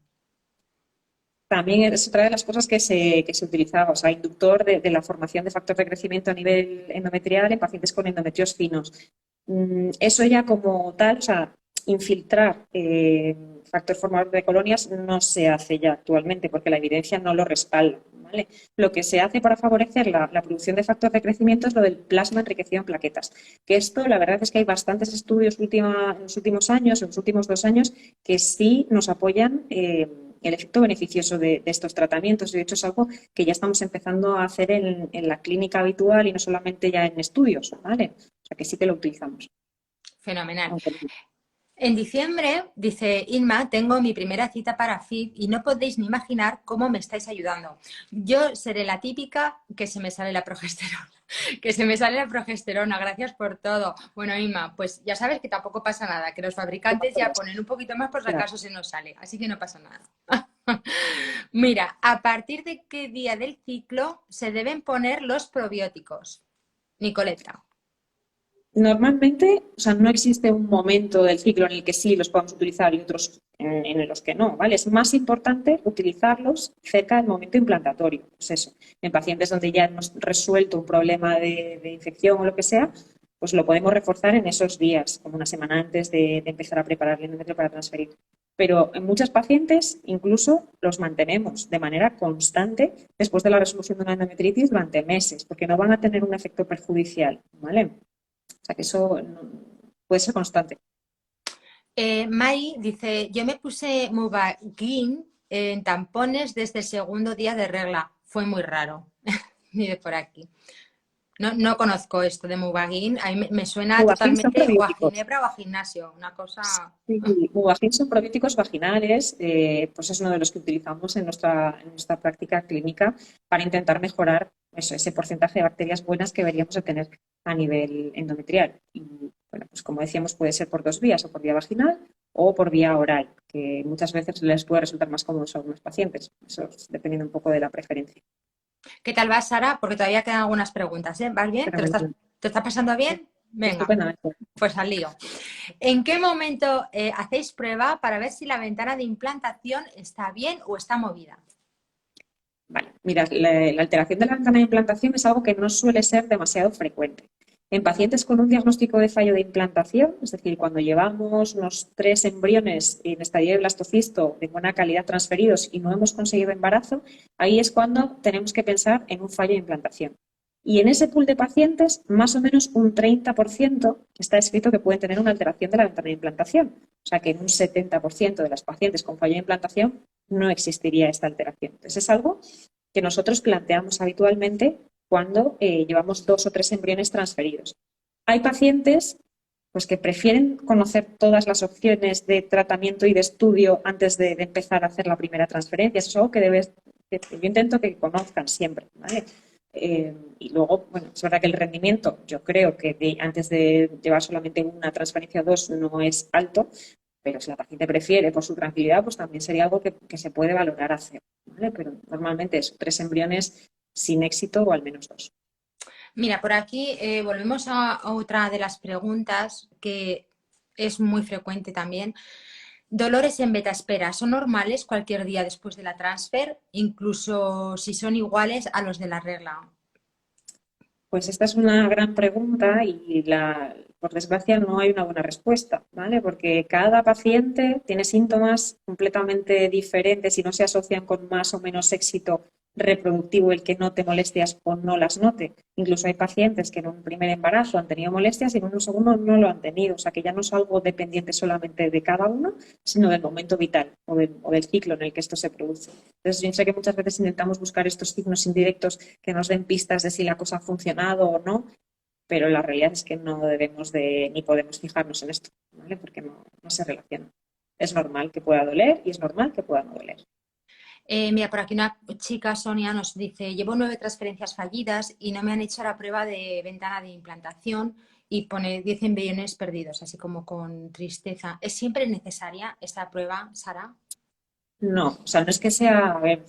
También es otra de las cosas que se utilizaba, o sea, inductor de la formación de factor de crecimiento a nivel endometrial en pacientes con endometrios finos. Eso ya como tal, o sea, infiltrar factor formador de colonias no se hace ya actualmente porque la evidencia no lo respalda, ¿vale? Lo que se hace para favorecer la producción de factor de crecimiento es lo del plasma enriquecido en plaquetas. Que esto, la verdad es que hay bastantes estudios en los últimos años, en los últimos 2 años, que sí nos apoyan el efecto beneficioso de estos tratamientos. De hecho, es algo que ya estamos empezando a hacer en la clínica habitual y no solamente ya en estudios, ¿vale? O sea, que sí que lo utilizamos. Fenomenal. Aunque En diciembre, dice Inma, tengo mi primera cita para FIB y no podéis ni imaginar cómo me estáis ayudando. Yo seré la típica que se me sale la progesterona. Que se me sale la progesterona, gracias por todo. Bueno, Inma, pues ya sabes que tampoco pasa nada, que los fabricantes ya ponen un poquito más por si claro. acaso se nos sale, así que no pasa nada. Mira, ¿a partir de qué día del ciclo se deben poner los probióticos? Nicoleta. Normalmente, o sea, no existe un momento del ciclo en el que sí los podamos utilizar y otros en los que no, ¿vale? Es más importante utilizarlos cerca del momento implantatorio. Pues eso, en pacientes donde ya hemos resuelto un problema de infección o lo que sea, pues lo podemos reforzar en esos días, como una semana antes de empezar a preparar el endometrio para transferir. Pero en muchas pacientes incluso los mantenemos de manera constante después de la resolución de una endometritis durante meses, porque no van a tener un efecto perjudicial, ¿vale? O sea que eso puede ser constante. Mai dice, yo me puse Mubagin en tampones desde el segundo día de regla. Fue muy raro. Mire por aquí. No, no conozco esto de Mubagin. A mí me suena Mubagin son totalmente o a probióticos. ginebra o a gimnasio. Una cosa... Sí, Mubagin son probióticos vaginales, pues es uno de los que utilizamos en nuestra práctica clínica para intentar mejorar eso, ese porcentaje de bacterias buenas que deberíamos de tener a nivel endometrial. Y bueno, pues como decíamos, puede ser por 2 vías, o por vía vaginal o por vía oral, que muchas veces les puede resultar más cómodos a algunos pacientes, eso dependiendo un poco de la preferencia. ¿Qué tal vas, Sara? Porque todavía quedan algunas preguntas, ¿eh? ¿Vas bien? Fenomenal. Te estás pasando bien? Venga, Estupendamente. pues al lío. ¿En qué momento hacéis prueba para ver si la ventana de implantación está bien o está movida? Vale, mira, la alteración de la ventana de implantación es algo que no suele ser demasiado frecuente. En pacientes con un diagnóstico de fallo de implantación, es decir, cuando llevamos unos 3 embriones en estadio de blastocisto de buena calidad transferidos y no hemos conseguido embarazo, ahí es cuando tenemos que pensar en un fallo de implantación. Y en ese pool de pacientes, más o menos un 30% está escrito que pueden tener una alteración de la ventana de implantación. O sea que en un 70% de las pacientes con fallo de implantación no existiría esta alteración. Entonces es algo que nosotros planteamos habitualmente cuando llevamos 2 o 3 embriones transferidos. Hay pacientes pues, que prefieren conocer todas las opciones de tratamiento y de estudio antes de empezar a hacer la primera transferencia. Eso es algo que yo intento que conozcan siempre, ¿vale? Y luego, bueno, es verdad que el rendimiento, yo creo que antes de llevar solamente una transferencia o dos no es alto, pero si la paciente prefiere por su tranquilidad, pues también sería algo que se puede valorar hacer, ¿vale? Pero normalmente es 3 embriones sin éxito o al menos 2. Mira, por aquí volvemos a otra de las preguntas que es muy frecuente también. Dolores en beta espera, ¿son normales cualquier día después de la transfer, incluso si son iguales a los de la regla? Pues esta es una gran pregunta y por desgracia no hay una buena respuesta, ¿vale? Porque cada paciente tiene síntomas completamente diferentes y no se asocian con más o menos éxito reproductivo el que note molestias o no las note. Incluso hay pacientes que en un primer embarazo han tenido molestias y en un segundo no lo han tenido. O sea que ya no es algo dependiente solamente de cada uno, sino del momento vital o del ciclo en el que esto se produce. Entonces yo sé que muchas veces intentamos buscar estos signos indirectos que nos den pistas de si la cosa ha funcionado o no, pero la realidad es que no debemos ni podemos fijarnos en esto, ¿vale? Porque no se relaciona. Es normal que pueda doler y es normal que pueda no doler. Mira, por aquí una chica, Sonia, nos dice, llevo 9 transferencias fallidas y no me han hecho la prueba de ventana de implantación y pone 10 embriones perdidos, así como con tristeza. ¿Es siempre necesaria esta prueba, Sara? No, o sea, no es que sea, a ver,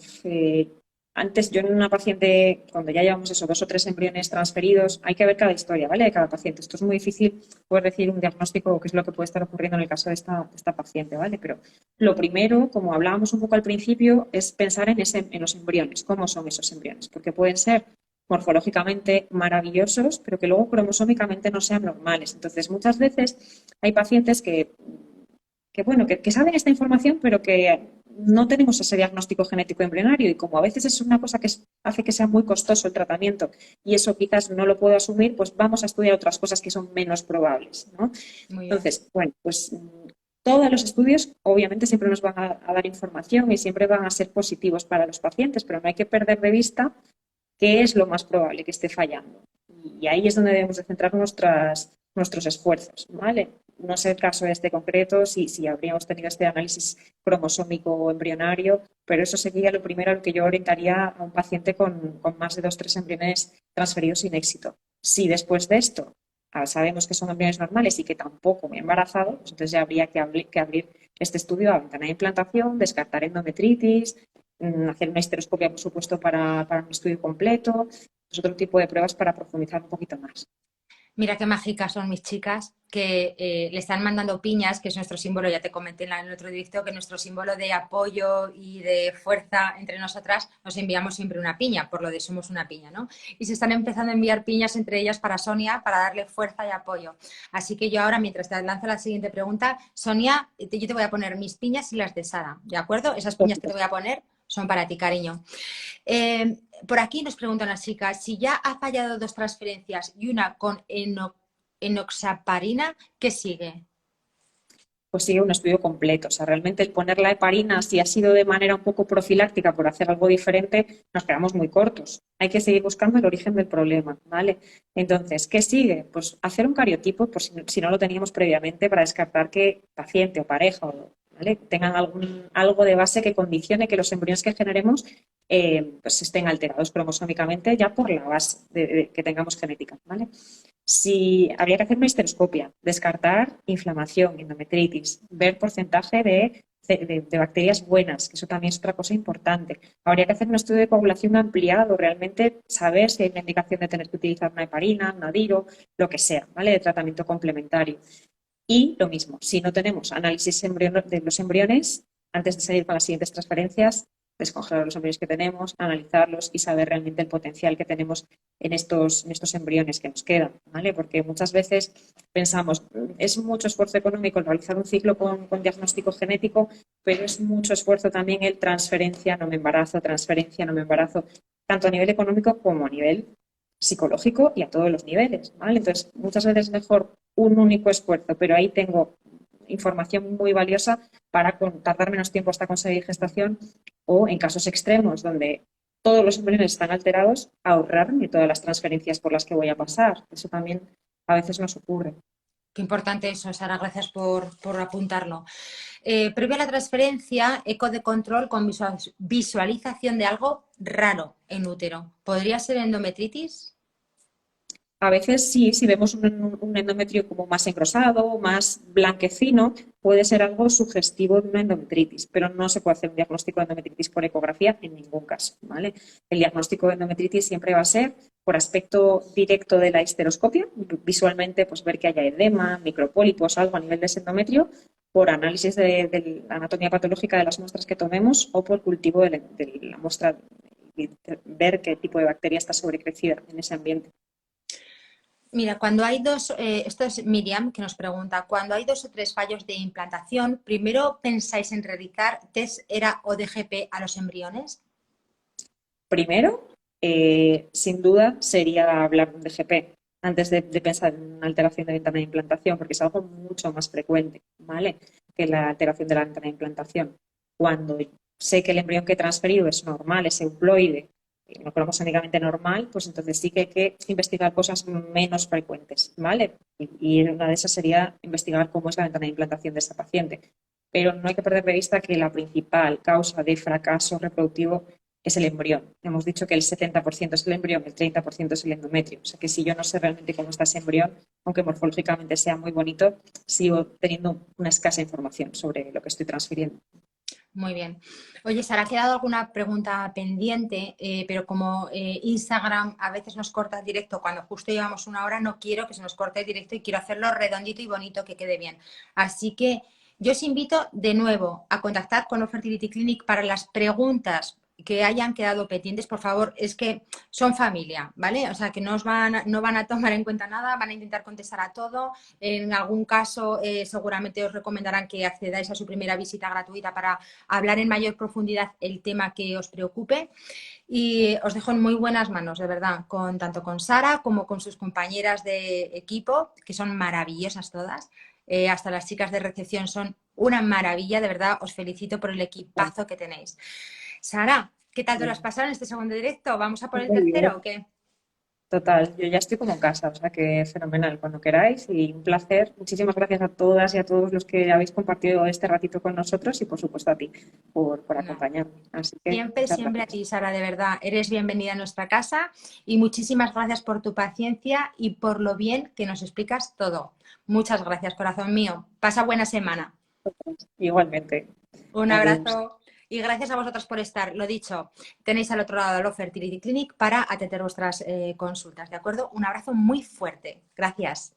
antes yo en una paciente, cuando ya llevamos eso, 2 o 3 embriones transferidos, hay que ver cada historia, ¿vale? De cada paciente. Esto es muy difícil poder decir un diagnóstico, qué es lo que puede estar ocurriendo en el caso de esta paciente, ¿vale? Pero lo primero, como hablábamos un poco al principio, es pensar en los embriones, cómo son esos embriones, porque pueden ser morfológicamente maravillosos, pero que luego cromosómicamente no sean normales. Entonces, muchas veces hay pacientes que saben esta información, pero que no tenemos ese diagnóstico genético embrionario y como a veces es una cosa que hace que sea muy costoso el tratamiento y eso quizás no lo puedo asumir, pues vamos a estudiar otras cosas que son menos probables, ¿no? Muy bien. Entonces, bueno, pues todos los estudios obviamente siempre nos van a dar información y siempre van a ser positivos para los pacientes, pero no hay que perder de vista qué es lo más probable que esté fallando. Y ahí es donde debemos de centrar nuestros esfuerzos, ¿vale? No sé el caso de este concreto, si habríamos tenido este análisis cromosómico o embrionario, pero eso sería lo primero a lo que yo orientaría a un paciente con más de 2 o 3 embriones transferidos sin éxito. Si después de esto sabemos que son embriones normales y que tampoco me he embarazado, pues entonces ya habría que abrir este estudio a ventana de implantación, descartar endometritis, hacer una histeroscopia, por supuesto, para un estudio completo, es otro tipo de pruebas para profundizar un poquito más. Mira qué mágicas son mis chicas, que le están mandando piñas, que es nuestro símbolo, ya te comenté en el otro directo, que nuestro símbolo de apoyo y de fuerza entre nosotras, nos enviamos siempre una piña, por lo de somos una piña, ¿no? Y se están empezando a enviar piñas entre ellas para Sonia, para darle fuerza y apoyo. Así que yo ahora, mientras te lanzo la siguiente pregunta, Sonia, yo te voy a poner mis piñas y las de Sara, ¿de acuerdo? Esas piñas que te voy a poner son para ti, cariño. Por aquí nos preguntan las chicas, si ya ha fallado 2 transferencias y una con enoxaparina, ¿qué sigue? Pues sigue un estudio completo. O sea, realmente el poner la heparina, si ha sido de manera un poco profiláctica por hacer algo diferente, nos quedamos muy cortos. Hay que seguir buscando el origen del problema, ¿vale? Entonces, ¿qué sigue? Pues hacer un cariotipo, por si no lo teníamos previamente, para descartar que paciente o pareja ¿vale? tengan algo de base que condicione que los embriones que generemos pues estén alterados cromosómicamente ya por la base que tengamos genética, ¿vale? Si habría que hacer una histeroscopia, descartar inflamación, endometritis, ver porcentaje de bacterias buenas, que eso también es otra cosa importante. Habría que hacer un estudio de coagulación ampliado, realmente saber si hay una indicación de tener que utilizar una heparina, un adiro, lo que sea, ¿vale? De tratamiento complementario. Y lo mismo, si no tenemos análisis de los embriones, antes de seguir con las siguientes transferencias, descongelar los embriones que tenemos, analizarlos y saber realmente el potencial que tenemos en estos embriones que nos quedan, ¿vale? Porque muchas veces pensamos, es mucho esfuerzo económico el realizar un ciclo con diagnóstico genético, pero es mucho esfuerzo también el transferencia, no me embarazo, tanto a nivel económico como a nivel psicológico y a todos los niveles, ¿vale? Entonces, muchas veces es mejor un único esfuerzo, pero ahí tengo información muy valiosa para tardar menos tiempo hasta conseguir gestación o en casos extremos donde todos los embriones están alterados, ahorrarme todas las transferencias por las que voy a pasar. Eso también a veces nos ocurre. Qué importante eso, Sara, gracias por apuntarlo. Previo a la transferencia, eco de control con visualización de algo raro en útero. ¿Podría ser endometritis? A veces sí, si vemos un endometrio como más engrosado, más blanquecino, puede ser algo sugestivo de una endometritis, pero no se puede hacer un diagnóstico de endometritis por ecografía en ningún caso, ¿vale? El diagnóstico de endometritis siempre va a ser por aspecto directo de la histeroscopia, visualmente pues ver que haya edema, micropólipos, algo a nivel de ese endometrio, por análisis de la anatomía patológica de las muestras que tomemos o por cultivo de la muestra, ver qué tipo de bacteria está sobrecrecida en ese ambiente. Mira, cuando hay esto es Miriam que nos pregunta, cuando hay 2 o 3 fallos de implantación, ¿primero pensáis en realizar test ERA o DGP a los embriones? Primero, sin duda, sería hablar de un DGP antes de pensar en una alteración de ventana de implantación, porque es algo mucho más frecuente, ¿vale? Que la alteración de la ventana de implantación. Cuando sé que el embrión que he transferido es normal, es euploide, no cromosómicamente normal, pues entonces sí que hay que investigar cosas menos frecuentes, ¿vale? Y una de esas sería investigar cómo es la ventana de implantación de esa paciente. Pero no hay que perder de vista que la principal causa de fracaso reproductivo es el embrión. Hemos dicho que el 70% es el embrión, el 30% es el endometrio. O sea que si yo no sé realmente cómo está ese embrión, aunque morfológicamente sea muy bonito, sigo teniendo una escasa información sobre lo que estoy transfiriendo. Muy bien. Oye, Sara, ha quedado alguna pregunta pendiente, pero como Instagram a veces nos corta el directo cuando justo llevamos una hora, no quiero que se nos corte el directo y quiero hacerlo redondito y bonito, que quede bien. Así que yo os invito de nuevo a contactar con Fertility Clinic para las preguntas que hayan quedado pendientes. Por favor, es que son familia, ¿vale? O sea, que no van a tomar en cuenta nada, van a intentar contestar a todo. En algún caso, seguramente os recomendarán que accedáis a su primera visita gratuita para hablar en mayor profundidad el tema que os preocupe. Y os dejo en muy buenas manos, de verdad, tanto con Sara como con sus compañeras de equipo, que son maravillosas todas. Hasta las chicas de recepción son una maravilla, de verdad, os felicito por el equipazo que tenéis. Sara, ¿qué tal te lo has pasado en este segundo directo? ¿Vamos a por el Muy tercero bien. o qué? Total, yo ya estoy como en casa, o sea que fenomenal, cuando queráis y un placer. Muchísimas gracias a todas y a todos los que habéis compartido este ratito con nosotros y por supuesto a ti por No. acompañarme. Así que Siempre, muchas siempre a gracias. ti, Sara, de verdad. Eres bienvenida a nuestra casa y muchísimas gracias por tu paciencia y por lo bien que nos explicas todo. Muchas gracias, corazón mío. Pasa buena semana. Igualmente. Un Adiós. abrazo y gracias a vosotras por estar. Lo dicho, tenéis al otro lado el Fertility Clinic para atender vuestras consultas, ¿de acuerdo? Un abrazo muy fuerte. Gracias.